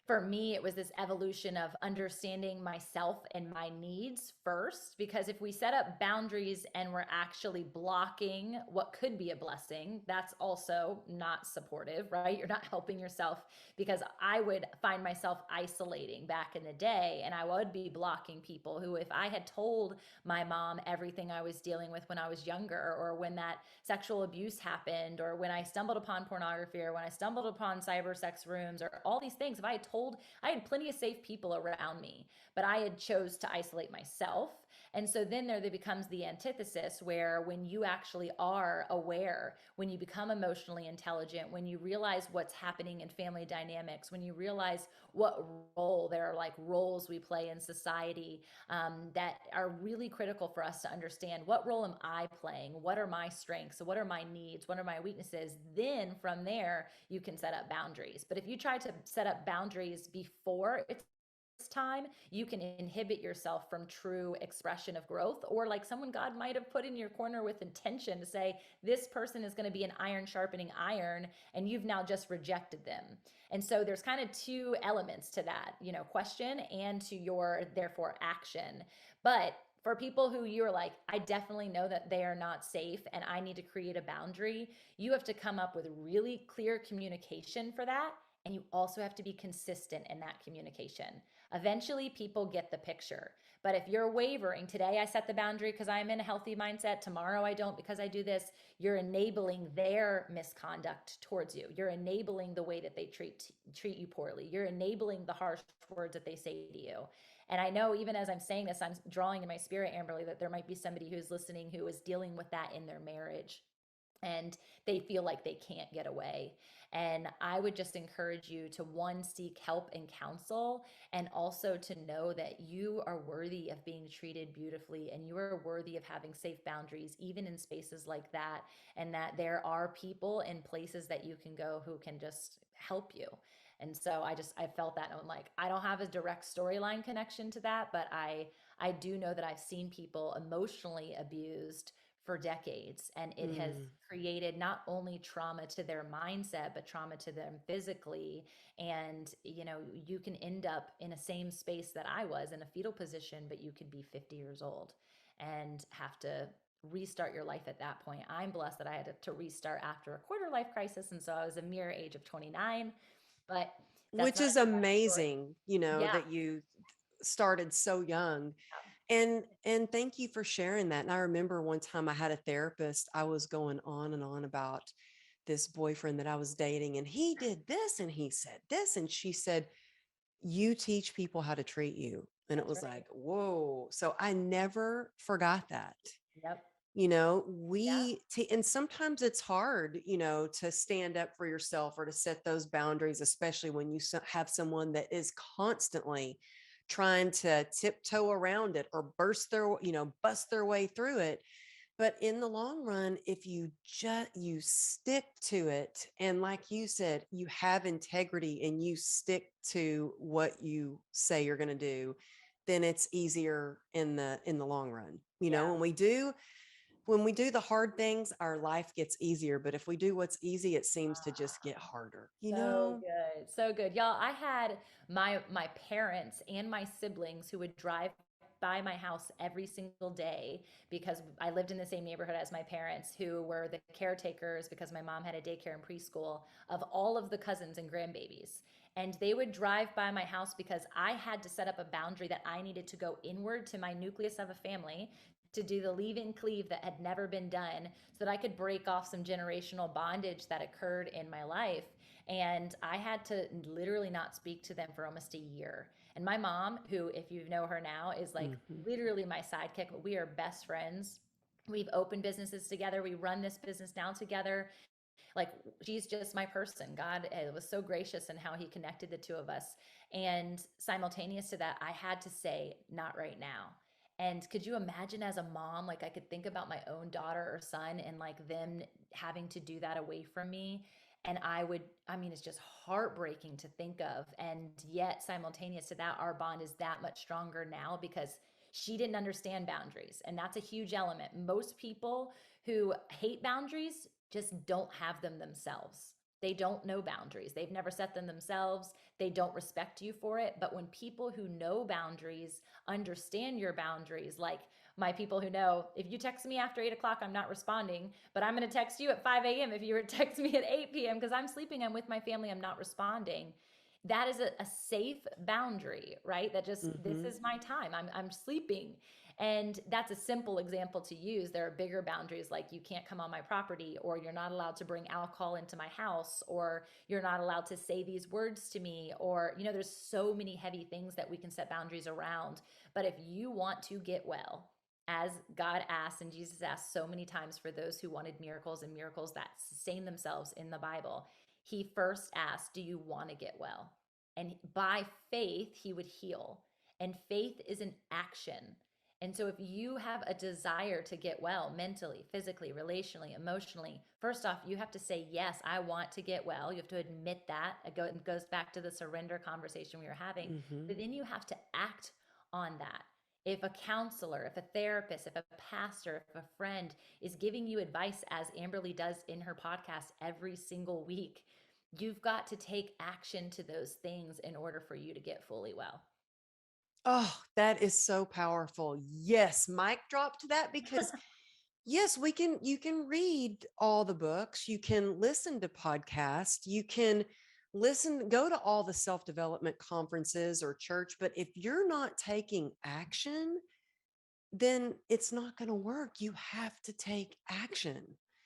for me, it was this evolution of understanding myself and my needs first. Because if we set up boundaries and we're actually blocking what could be a blessing, that's also not supportive, right? You're not helping yourself. Because I would find myself isolating back in the day, and I would be blocking people who, if I had told my mom everything I was dealing with when I was younger, or when that sexual abuse happened, or when I stumbled upon pornography, or when I stumbled upon cyber sex rooms, or all these things, if I had told, I had plenty of safe people around me, but I had chose to isolate myself. And so then there becomes the antithesis, where when you actually are aware, when you become emotionally intelligent, when you realize what's happening in family dynamics, when you realize what role, there are like roles we play in society, that are really critical for us to understand. What role am I playing? What are my strengths? What are my needs? What are my weaknesses? Then from there, you can set up boundaries. But if you try to set up boundaries before it's time, you can inhibit yourself from true expression of growth, or like someone God might have put in your corner with intention to say, this person is going to be an iron sharpening iron, and you've now just rejected them. And so there's kind of two elements to that, question, and to your therefore action. But for people who you're like, I definitely know that they are not safe and I need to create a boundary, you have to come up with really clear communication for that. And you also have to be consistent in that communication. Eventually, people get the picture. But if you're wavering, today I set the boundary because I'm in a healthy mindset, tomorrow I don't because I do this, you're enabling their misconduct towards you. You're enabling the way that they treat you poorly. You're enabling the harsh words that they say to you. And I know, even as I'm saying this, I'm drawing in my spirit, Amberly, that there might be somebody who's listening who is dealing with that in their marriage, and they feel like they can't get away. And I would just encourage you to, one, seek help and counsel, and also to know that you are worthy of being treated beautifully, and you are worthy of having safe boundaries, even in spaces like that. And that there are people and places that you can go who can just help you. And so I felt that, and I'm like, I don't have a direct storyline connection to that, but I do know that I've seen people emotionally abused for decades, and it has
Mm.
created not only trauma to their mindset, but trauma to them physically. And you can end up in a same space that I was, in a fetal position, but you could be 50 years old and have to restart your life at that point. I'm blessed that I had to restart after a quarter life crisis, and so I was a mere age of 29. But that's
Which
not
is
a dramatic story.
amazing,
Yeah.
that you started so young. And thank you for sharing that. And I remember one time I had a therapist, I was going on and on about this boyfriend that I was dating, and he did this and he said this, and she said, you teach people how to treat you. And it
That's
was
right.
like, whoa. So I never forgot that.
Yep. Yeah.
And sometimes it's hard, to stand up for yourself or to set those boundaries, especially when you have someone that is constantly trying to tiptoe around it or bust their way through it. But in the long run, if you stick to it, and like you said, you have integrity and you stick to what you say you're going to do, then it's easier in the long run.
Yeah.
When we do the hard things, our life gets easier. But if we do what's easy, it seems to just get harder, you
So
know?
good. So good. Y'all, I had my parents and my siblings who would drive by my house every single day because I lived in the same neighborhood as my parents, who were the caretakers because my mom had a daycare and preschool of all of the cousins and grandbabies. And they would drive by my house because I had to set up a boundary that I needed to go inward to my nucleus of a family to do the leave and cleave that had never been done so that I could break off some generational bondage that occurred in my life. And I had to literally not speak to them for almost a year. And my mom, who, if you know her now, is like
Hmm.
literally my sidekick. We are best friends. We've opened businesses together. We run this business now together. Like, she's just my person. God was so gracious in how he connected the two of us. And simultaneous to that, I had to say, not right now. And could you imagine as a mom, like I could think about my own daughter or son and like them having to do that away from me. And I mean, it's just heartbreaking to think of. And yet, simultaneous to that, our bond is that much stronger now because she didn't understand boundaries. And that's a huge element. Most people who hate boundaries just don't have them themselves. They don't know boundaries. They've never set them themselves. They don't respect you for it. But when people who know boundaries understand your boundaries, like my people who know if you text me after 8 o'clock, I'm not responding, but I'm going to text you at 5 a.m. if you were to text me at 8 p.m. because I'm sleeping, I'm with my family, I'm not responding. That is a safe boundary, right? That just, this
Hmm.
is my time. I'm sleeping. And that's a simple example to use. There are bigger boundaries like you can't come on my property, or you're not allowed to bring alcohol into my house, or you're not allowed to say these words to me, or, there's so many heavy things that we can set boundaries around. But if you want to get well, as God asked and Jesus asked so many times for those who wanted miracles and miracles that sustain themselves in the Bible, he first asked, do you want to get well? And by faith, he would heal. And faith is an action. And so, if you have a desire to get well mentally, physically, relationally, emotionally, first off, you have to say, yes, I want to get well. You have to admit that. It goes back to the surrender conversation we were having.
Hmm.
But then you have to act on that. If a counselor, if a therapist, if a pastor, if a friend is giving you advice, as Amberly does in her podcast every single week, you've got to take action to those things in order for you to get fully well.
Oh, that is so powerful. Yes, mic drop to that, because yes, you can read all the books, you can listen to podcasts, you can go to all the self-development conferences or church, but if you're not taking action, then it's not going to work. You have to take action.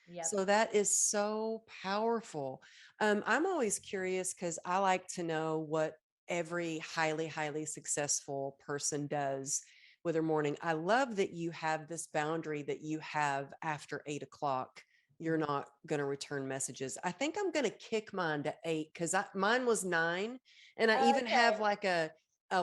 Yep.
So that is so powerful. I'm always curious because I like to know what every highly, highly successful person does with their morning. I love that you have this boundary that you have after 8 o'clock. You're
Mhm.
not going to return messages. I think I'm going to kick mine to 8 because mine was 9. And I even have
Okay.
like a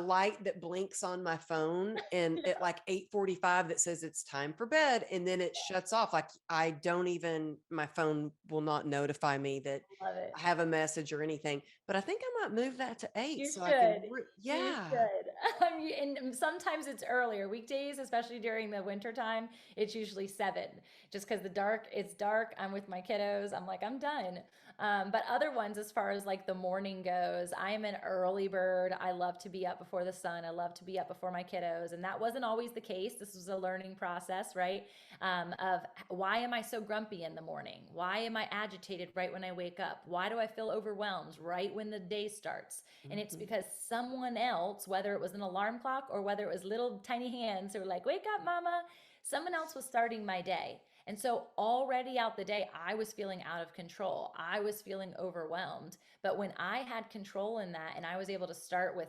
light that blinks on my phone, and at like 8:45 that says it's time for bed, and then it shuts off. Like, I don't even, my phone will not notify me that
Love it.
I have a message or anything. But I think I might move that to 8
You
so I can
should. You
yeah.
should. And sometimes it's earlier. Weekdays, especially during the winter time, it's usually 7. Just because it's dark. I'm with my kiddos. I'm like, I'm done. But other ones, as far as like the morning goes, I'm an early bird. I love to be up before the sun. I love to be up before my kiddos. And that wasn't always the case. This was a learning process, right? Of why am I so grumpy in the morning? Why am I agitated right when I wake up? Why do I feel overwhelmed right when the day starts? And it's
Mhm.
because someone else, whether it was an alarm clock or whether it was little tiny hands who were like, wake up, mama, someone else was starting my day. And so already out the day, I was feeling out of control. I was feeling overwhelmed. But when I had control in that and I was able to start with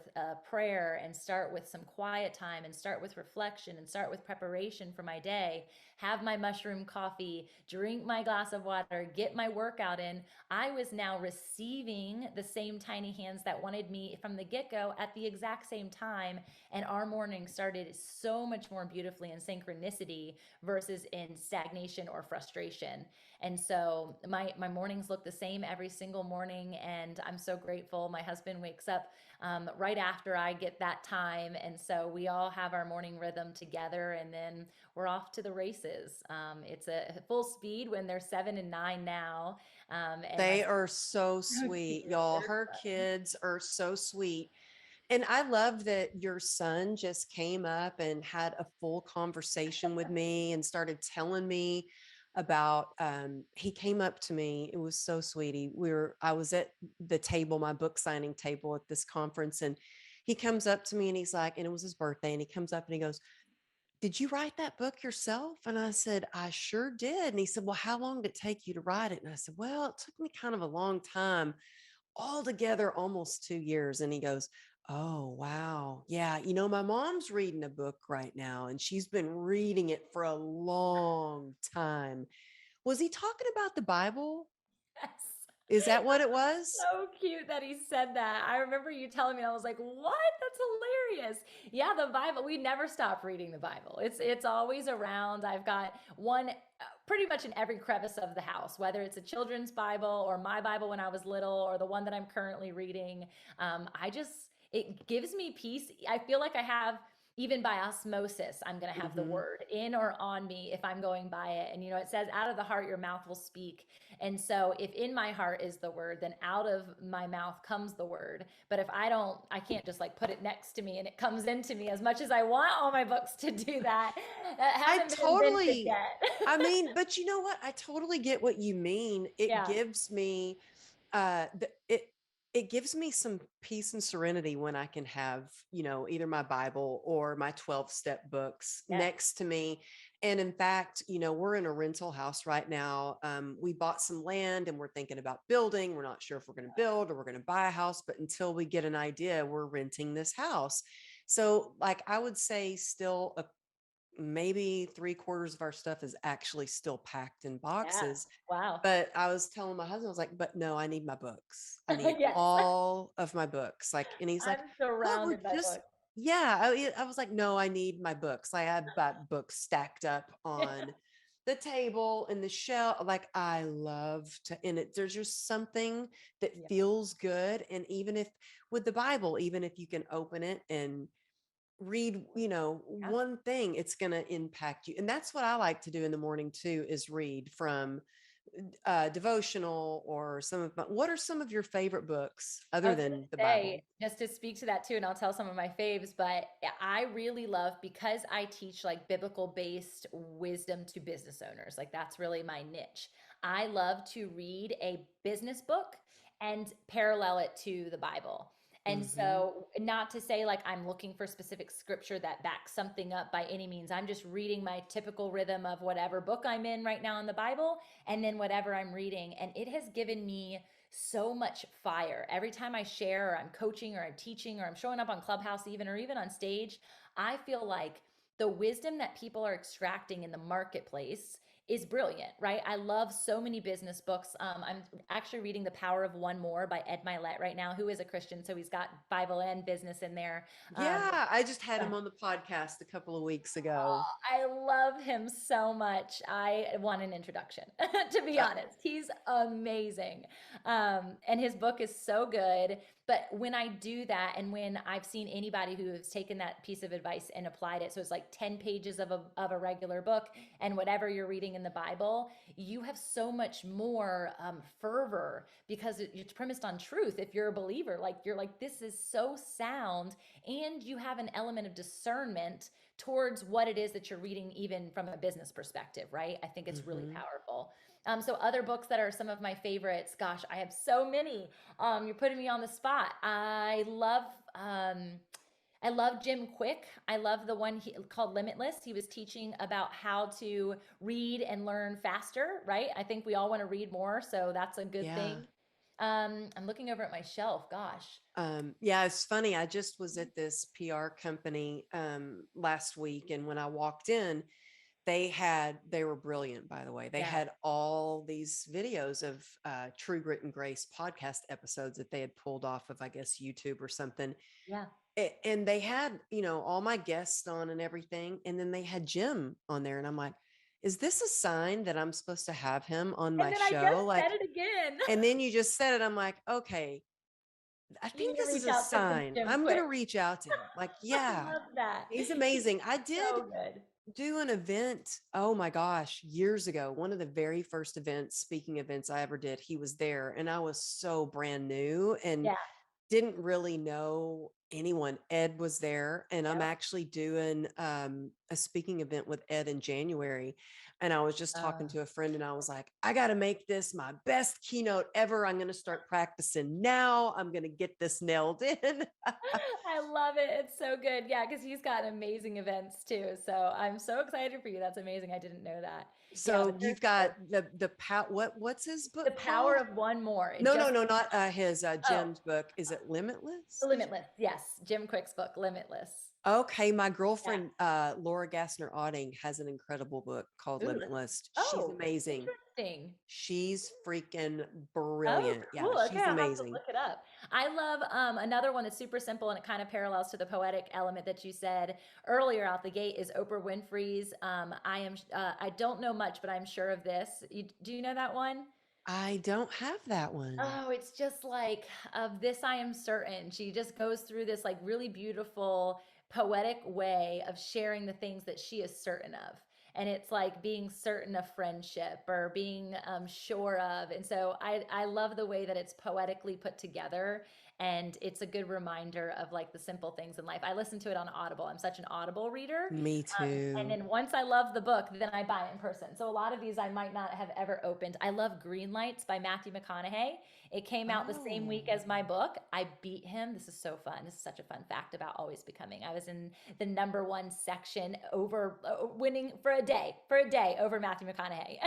prayer and start with some quiet time and start with reflection and start with preparation for my day, have my mushroom coffee, drink my glass of water, get my workout in, I was now receiving the same tiny hands that wanted me from the get go at the exact same time. And our morning started so much more beautifully in synchronicity versus in stagnation or frustration. And so my mornings look the same every single morning, and I'm so grateful. My husband wakes up right after I get that time, and so we all have our morning rhythm together, and then we're off to the races. It's a full speed when they're 7 and 9 now, and my
They are so
so cute.
sweet, y'all.
They're
Her kids are so sweet. And I love that your son just came up and had a full conversation with me and started telling me about he came up to me. It was so sweetie. I was at the table, my book signing table at this conference, and he comes up to me and he's like, and it was his birthday, and he comes up and he goes, "Did you write that book yourself?" And I said, "I sure did." And he said, "Well, how long did it take you to write it?" And I said, "Well, it took me kind of a long time, altogether almost 2 years." And he goes, "Oh, wow. Yeah. My mom's reading a book right now, and she's been reading it for a long time." Was he talking about the Bible?
yes.
Is that what it was?
So cute that he said that. I remember you telling me, I was like, "What? That's hilarious." Yeah, the Bible, we never stop reading the Bible. It's always around. I've got one pretty much in every crevice of the house, whether it's a children's Bible or my Bible when I was little or the one that I'm currently reading. I just it gives me peace. I feel like I have even by osmosis, I'm going to have the
Hmm.
word in or on me if I'm going by it. And it says, out of the heart, your mouth will speak. And so if in my heart is the word, then out of my mouth comes the word. But if I don't, I can't just like put it next to me and it comes into me as much as I want all my books to do that. That
I
hasn't been invented
totally,
yet.
I mean, but you know what? I totally get what you mean. It
Yeah.
gives me it gives me some peace and serenity when I can have, either my Bible or my 12-step books
Yes.
next to me. And in fact, we're in a rental house right now. We bought some land and we're thinking about building. We're not sure if we're going to build or we're going to buy a house, but until we get an idea, we're renting this house. So, like, I would say still maybe 3/4 of our stuff is actually still packed in
Yeah.
boxes.
Wow.
But I was telling my husband, I was like, "But no, I need my books. I need
yes.
all of my books." Like, and he's like,
I'm
"But we're
surrounded by
just,"
books.
yeah. I was like, "No, I need my books." I had books stacked up on the table and the shelf. Like, I love to, and there's just something that
yeah.
feels good. And even if with the Bible, even if you can open it and read,
Yeah.
one thing, it's going to impact you. And that's what I like to do in the morning too, is read from devotional or what are some of your favorite books
I
other
was gonna
than the
say,
Bible?
just to speak to that too, and I'll tell some of my faves, but I really love because I teach like biblical based wisdom to business owners. Like that's really my niche. I love to read a business book and parallel it to the Bible. And
Hmm.
so, not to say like I'm looking for specific scripture that backs something up by any means. I'm just reading my typical rhythm of whatever book I'm in right now in the Bible, and then whatever I'm reading. And it has given me so much fire. Every time I share or I'm coaching or I'm teaching or I'm showing up on Clubhouse even or even on stage, I feel like the wisdom that people are extracting in the marketplace is brilliant, right? I love so many business books. I'm actually reading The Power of One More by Ed Milet right now, who is a Christian, so he's got Bible and business in there. Um,
Yeah, I just had him on the podcast a couple of weeks ago.
I love him so much. I want an introduction, to be
uh,
honest. He's amazing. And his book is so good. But when I do that, and when I've seen anybody who has taken that piece of advice and applied it, so it's like 10 pages of a regular book and whatever you're reading in the Bible, you have so much more fervor because it's premised on truth. If you're a believer, like you're like, this is so sound. And you have an element of discernment towards what it is that you're reading, even from a business perspective, right? I think it's really
mhm.
powerful. So other books that are some of my favorites, gosh, I have so many. You're putting me on the spot. I love I love Jim Quick. I love the one called Limitless. He was teaching about how to read and learn faster, right? I think we all want to read more, so that's a good
Yeah.
thing. I'm looking over at my shelf. Gosh.
Yeah, it's funny. I just was at this PR company last week, and when I walked in, they were brilliant, by the way. They
Yeah.
had all these videos of True Grit and Grace podcast episodes that they had pulled off of, I guess, YouTube or something.
Yeah.
And they had, all my guests on and everything. And then they had Jim on there. And I'm like, is this a sign that I'm supposed to have him on
And
my
then I just
show?
said
Like,
it again.
and then you just said it. I'm like, okay, I
You need
think
to
this is
reach
a
out to
sign.
Jim
I'm going
Quick.
to reach out to him. Like,
I
yeah,
love that.
he's
He's
amazing. I did
so good.
do an event, oh my gosh, years ago. One of the very first events, speaking events I ever did, he was there. And I was so brand new and
Yeah.
didn't really know anyone. Ed was there, and I'm
Yep.
actually doing a speaking event with Ed in January. And I was just talking
Uh,
to a friend, and I was like, I got to make this my best keynote ever. I'm going to start practicing now. I'm going to get this nailed in.
I love it. It's so good. Yeah, because he's got amazing events too. So I'm so excited for you. That's amazing. I didn't know that. Yeah,
So
but there's
you've got what's his book
the power
called?
of one more. It
No, no,
just
no, not his
oh,
Jim's book. Is it Limitless?
Limitless. Yes, Jim Quick's book, Limitless.
Okay, my
Yeah.
girlfriend Laura Gassner Otting has an incredible book called
Ooh,
Limitless. She's
oh,
amazing.
interesting.
She's freaking
Oh,
brilliant. Yeah,
cool. Okay,
she's
I'll have to
amazing.
look it up. I love another one that's super simple and it kind of parallels to the poetic element that you said earlier out the gate is Oprah Winfrey's I don't know much, but I'm sure of this. Do you know that one?
I don't have that one.
Oh, it's just like, of this I am certain. She just goes through this like really beautiful, poetic way of sharing the things that she is certain of. And it's like being certain of friendship or being sure of. And so I love the way that it's poetically put together. And it's a good reminder of like the simple things in life. I listen to it on Audible. I'm such an Audible reader.
Me
And
too.
then once I love the book, then I buy it in person. So a lot of these I might not have ever opened. I love Green Lights by Matthew McConaughey. It came out the same week
Oh.
as my book. I beat him. This is so fun. This is such a fun fact about Always Becoming. I was in the number one section over winning for a day over Matthew McConaughey.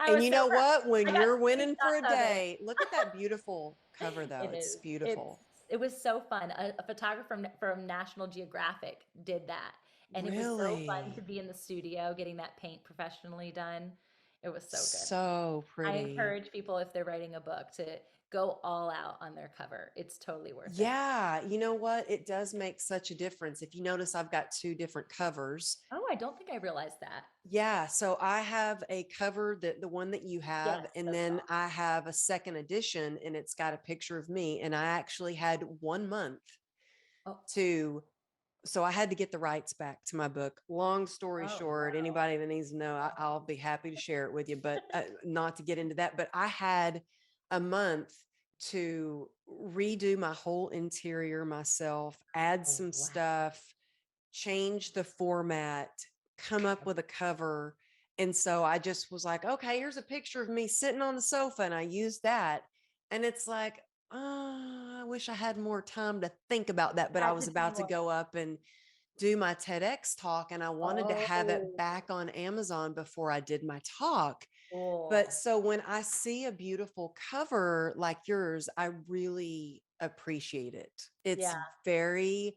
I
And
was
you
so
know
proud.
what? When
I got
you're winning for a
screenshots of it.
day, look at that beautiful cover though.
It
It's
is.
beautiful.
It was so fun. A photographer from National Geographic did that, and it was so fun to
Really?
be in the studio getting that paint professionally done. It was so good.
So
I
pretty.
encourage people if they're writing a book to go all out on their cover. It's totally worth it.
Yeah, you know what? It does make such a difference. If you notice, I've got two different covers.
Oh, I don't think I realized that.
Yeah, so I have a cover that the one that you have,
Yes,
and
so
then
soft.
I have a second edition, and it's got a picture of me. And I actually had 1 month
Oh,
to, so I had to get the rights back to my book. Long story
oh
short,
no.
anybody that needs to know, I'll be happy to share it with you, but not to get into that. But I had a month to redo my whole interior myself, add
Oh
some
wow.
stuff, change the format, come up with a cover. And so I just was like, okay, here's a picture of me sitting on the sofa. And I used that. And it's like, oh, I wish I had more time to think about that. But I
Had
was
to do
about to
more.
go up and do my TEDx talk, and I wanted to have it
Oh,
back on Amazon before I did my talk. But
cool.
so when I see a beautiful cover like yours, I really appreciate it.
Yeah.
It's very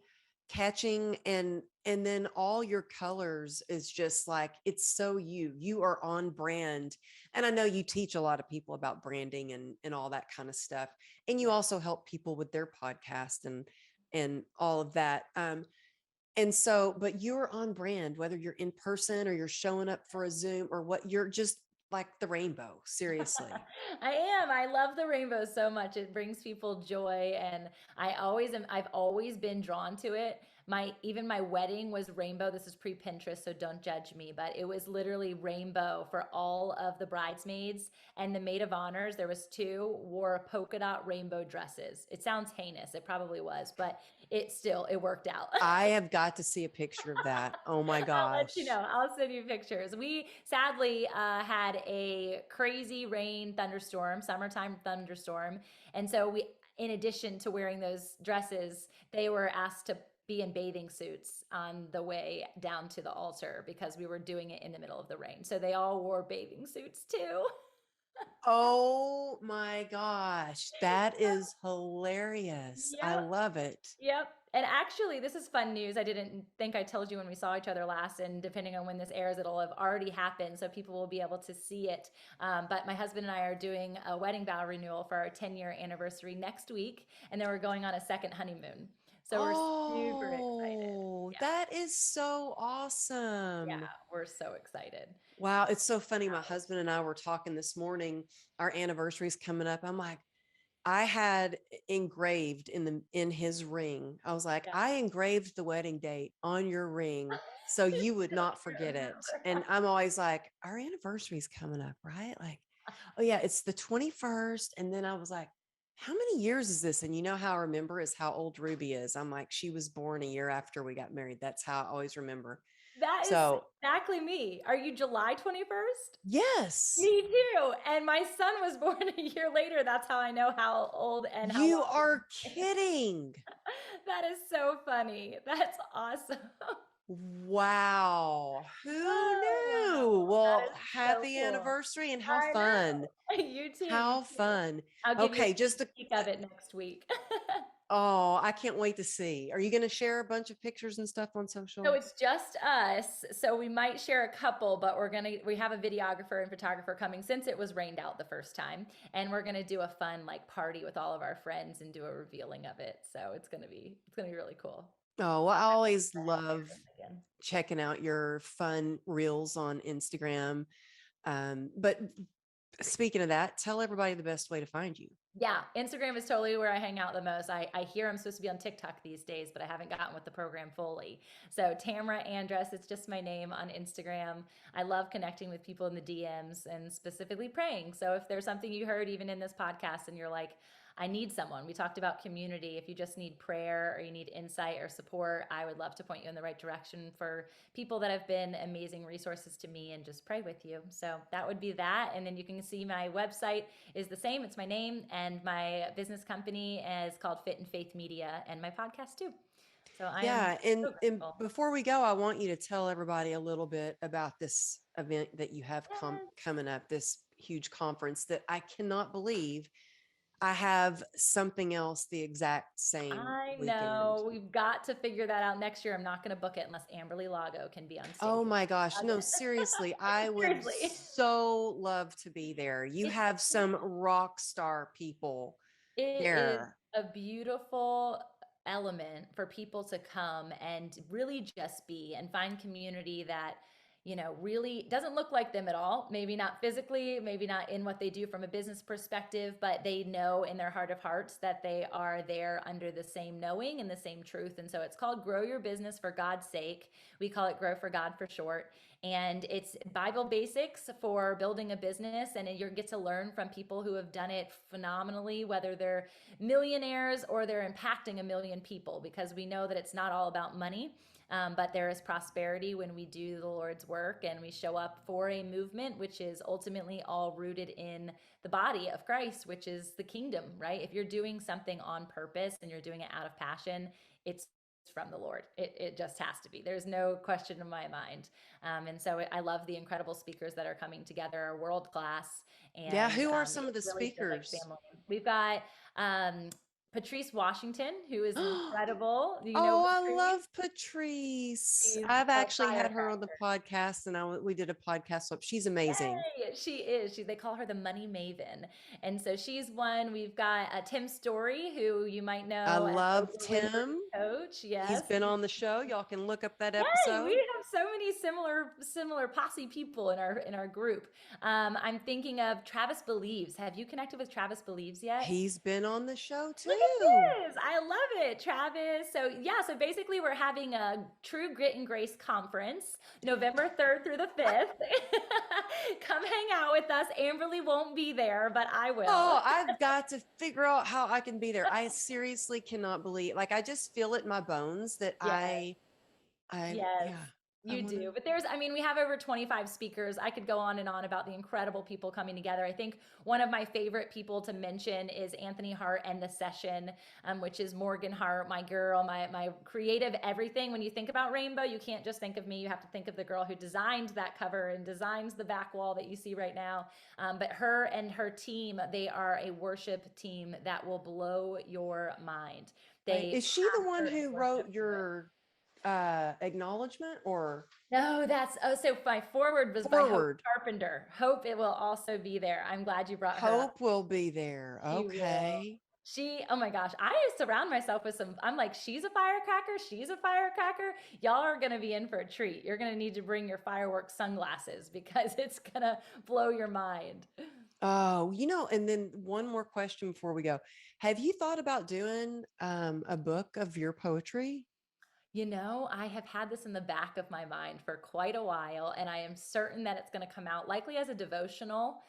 catching, and then all your colors is just like, it's so you are on brand. And I know you teach a lot of people about branding and all that kind of stuff. And you
Yeah.
also help people with their podcast and all of that. And so, but you're on brand, whether you're in person or you're showing up for a Zoom or what, you're just like the rainbow, seriously.
I am. I love the rainbow so much. It brings people joy and I've always been drawn to it. Even my wedding was rainbow. This is pre-Pinterest, so don't judge me, but it was literally rainbow for all of the bridesmaids and the maid of honors. There was two wore polka dot rainbow dresses. It sounds heinous. It probably was, but it worked out.
I have got to see a picture of that. Oh my
I'll let you
gosh.
know. I'll send you pictures. We sadly had a crazy rain thunderstorm, summertime thunderstorm. And so in addition to wearing those dresses, they were asked to be in bathing suits on the way down to the altar because we were doing it in the middle of the rain. So they all wore bathing suits too.
Oh my gosh, that is hilarious. I
Yep.
love it.
Yep. And actually, this is fun news. I didn't think I told you when we saw each other last, and depending on when this airs, it'll have already happened. So people will be able to see it. But my husband and I are doing a wedding vow renewal for our 10-year anniversary next week. And then we're going on a second honeymoon. So we're super excited.
Oh,
Yeah.
that is so
Yeah.
awesome.
We're so excited.
Wow, it's so funny. My
Wow.
husband and I were talking this morning. Our anniversary's coming up. I'm like, I had engraved in his ring. I was like,
Yeah.
I engraved the wedding date on your ring so
You
you would
still
not
can't
forget it. And
remember.
I'm always like, our anniversary's coming up, right? Like, oh yeah, it's the 21st. And then I was like, how many years is this? And you know how I remember is how old Ruby is. I'm like, she was born a year after we got married. That's how I always remember.
That is
So
exactly me. Are you July 21st?
yes,
Me too. And my son was born a year later. That's how I know how old and how
you
long we've
are
been together.
kidding.
That is so funny. That's awesome.
Wow. Who
Oh,
knew?
wow. That
Well,
is so
happy
cool.
anniversary and how
I
fun.
know. You too. You
How
too.
fun.
I'll give you a
Okay,
sneak
just a,
peek of it next week.
oh, I can't wait to see. Are you going to share a bunch of pictures and stuff on
So
social?
it's just us. So we might share a couple, but we have a videographer and photographer coming since it was rained out the first time. And we're gonna do a fun like party with all of our friends and do a revealing of it. So it's gonna be really cool.
Oh, well, I always
Share
love
them again.
checking out your fun reels on Instagram. But speaking of that, tell everybody the best way to find you.
Yeah, Instagram is totally where I hang out the most. I hear I'm supposed to be on TikTok these days, but I haven't gotten with the program fully. So Tamra Andress, it's just my name on Instagram. I love connecting with people in the DMs and specifically praying. So if there's something you heard even in this podcast and you're like, I need someone. We talked about community. If you just need prayer or you need insight or support, I would love to point you in the right direction for people that have been amazing resources to me and just pray with you. So that would be that. And then you can see my website is the same. It's my name, and my business company is called Fit and Faith Media, and my podcast too. So I am
Yeah, and
so grateful.
before we go, I want you to tell everybody a little bit about this event that you have
Yes.
coming up, this huge conference that I cannot believe I have something else the exact same
I
weekend.
know. We've got to figure that out next year. I'm not going to book it unless Amberly Lago can be on stage
Oh
with
my gosh, no,
us.
seriously, I would
Seriously.
so love to be there. You
It's
have some rock star people
It is
there.
a beautiful element for people to come and really just be and find community that, really doesn't look like them at all. Maybe not physically, maybe not in what they do from a business perspective, but they know in their heart of hearts that they are there under the same knowing and the same truth. And so it's called Grow Your Business for God's Sake. We call it Grow for God for short. And it's Bible basics for building a business, and you get to learn from people who have done it phenomenally, whether they're millionaires or they're impacting a million people, because we know that it's not all about money. But there is prosperity when we do the Lord's work and we show up for a movement, which is ultimately all rooted in the body of Christ, which is the kingdom, right? If you're doing something on purpose and you're doing it out of passion, it's from the Lord. It just has to be. There's no question in my mind. And so I love the incredible speakers that are coming together, are world class,
Yeah,
and
who are some
it
of the
really feels like
speakers?
family. We've got Patrice Washington, who is incredible. Do you know
Oh, I
Patrice?
love Patrice.
She's
I've
a
actually had her on the
firecracker.
podcast and we did a podcast. So she's amazing.
Yay! She is. They call her the money maven. And so she's one. We've got Tim Story, who you might
I
know as
love
Oprah
Tim.
Winfrey's coach.
He's
Yes.
been on the show. Y'all can look up that
Yay! We
episode.
have so many similar posse people in our group. I'm thinking of Travis Believes. Have you connected with Travis Believes yet?
He's been on the show
Look
too.
at this. I love it, Travis. So, yeah, so basically, we're having a True Grit and Grace conference November 3rd through the 5th. Come hang out with us. Amberly won't be there, but I will.
Oh, I've got to figure out how I can be there. I seriously cannot believe, like, I just feel it in my bones that
Yes,
I,
yes.
yeah.
You do. But I mean, we have over 25 speakers. I could go on and on about the incredible people coming together. I think one of my favorite people to mention is Anthony Hart and The Session, which is Morgan Hart, my girl, my creative everything. When you think about Rainbow, you can't just think of me. You have to think of the girl who designed that cover and designs the back wall that you see right now. But her and her team, they are a worship team that will blow your mind.
Right.
They
Is she the one
pastor and
who
worship
wrote
through it.
your acknowledgement or
No, so my forward was by Hope
forward?
Carpenter. Hope it will also be there. I'm glad you brought her up.
Hope will be there.
She will.
Okay.
Oh my gosh, I surround myself with I'm like, she's a firecracker. She's a firecracker. Y'all are going to be in for a treat. You're going to need to bring your fireworks sunglasses because it's going to blow your mind.
Oh, and then one more question before we go. Have you thought about doing a book of your poetry?
I have had this in the back of my mind for quite a while, and I am certain that it's going to come out likely as a devotional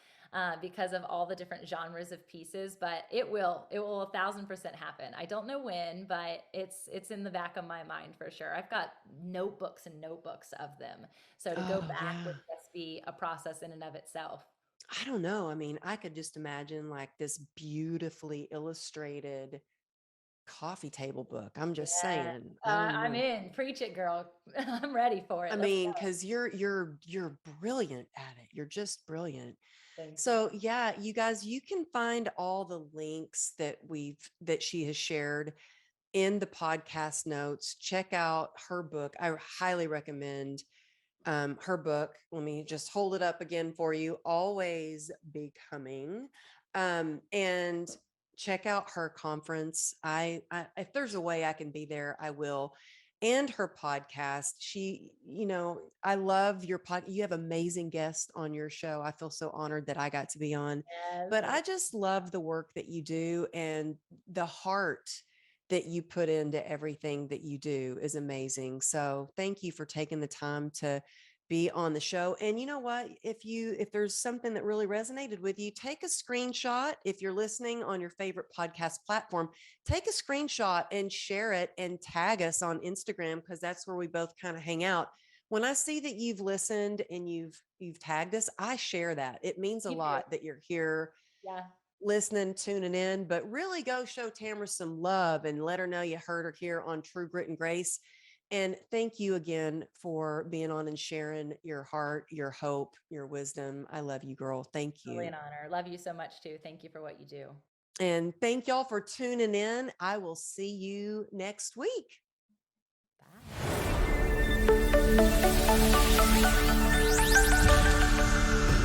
because of all the different genres of pieces. But it will 1,000% happen. I don't know when, but it's in the back of my mind for sure. I've got notebooks and notebooks of them, so to go
Oh,
back
yeah.
would just be a process in and of itself.
I don't know. I mean, I could just imagine like this beautifully illustrated coffee table book. I'm just
Yeah,
saying. I don't
I'm
know.
in. Preach it, girl. I'm ready for
I
it. Let's
mean,
go.
because you're brilliant at it. You're just brilliant.
Thank you.
So yeah, you guys, you can find all the links that she has shared in the podcast notes. Check out her book. I highly recommend her book. Let me just hold it up again for you. Always Becoming. And check out her conference. I if there's a way I can be there, I will. And her podcast. I love your pod. You have amazing guests on your show. I feel so honored that I got to be on.
Yes,
But I just love the work that you do and the heart that you put into everything that you do is amazing. So thank you for taking the time to be on the show. And you know what? If there's something that really resonated with you, take a screenshot. If you're listening on your favorite podcast platform, take a screenshot and share it and tag us on Instagram because that's where we both kind of hang out. When I see that you've listened and you've tagged us, I share that. It means a
you do.
lot that you're here
Yeah.
listening, tuning in, but really go show Tamra some love and let her know you heard her here on True Grit and Grace. And thank you again for being on and sharing your heart, your hope, your wisdom. I love you, girl. Thank
Really
you.
an honor. Love you so much too. Thank you for what you do.
And thank y'all for tuning in. I will see you next week.
Bye.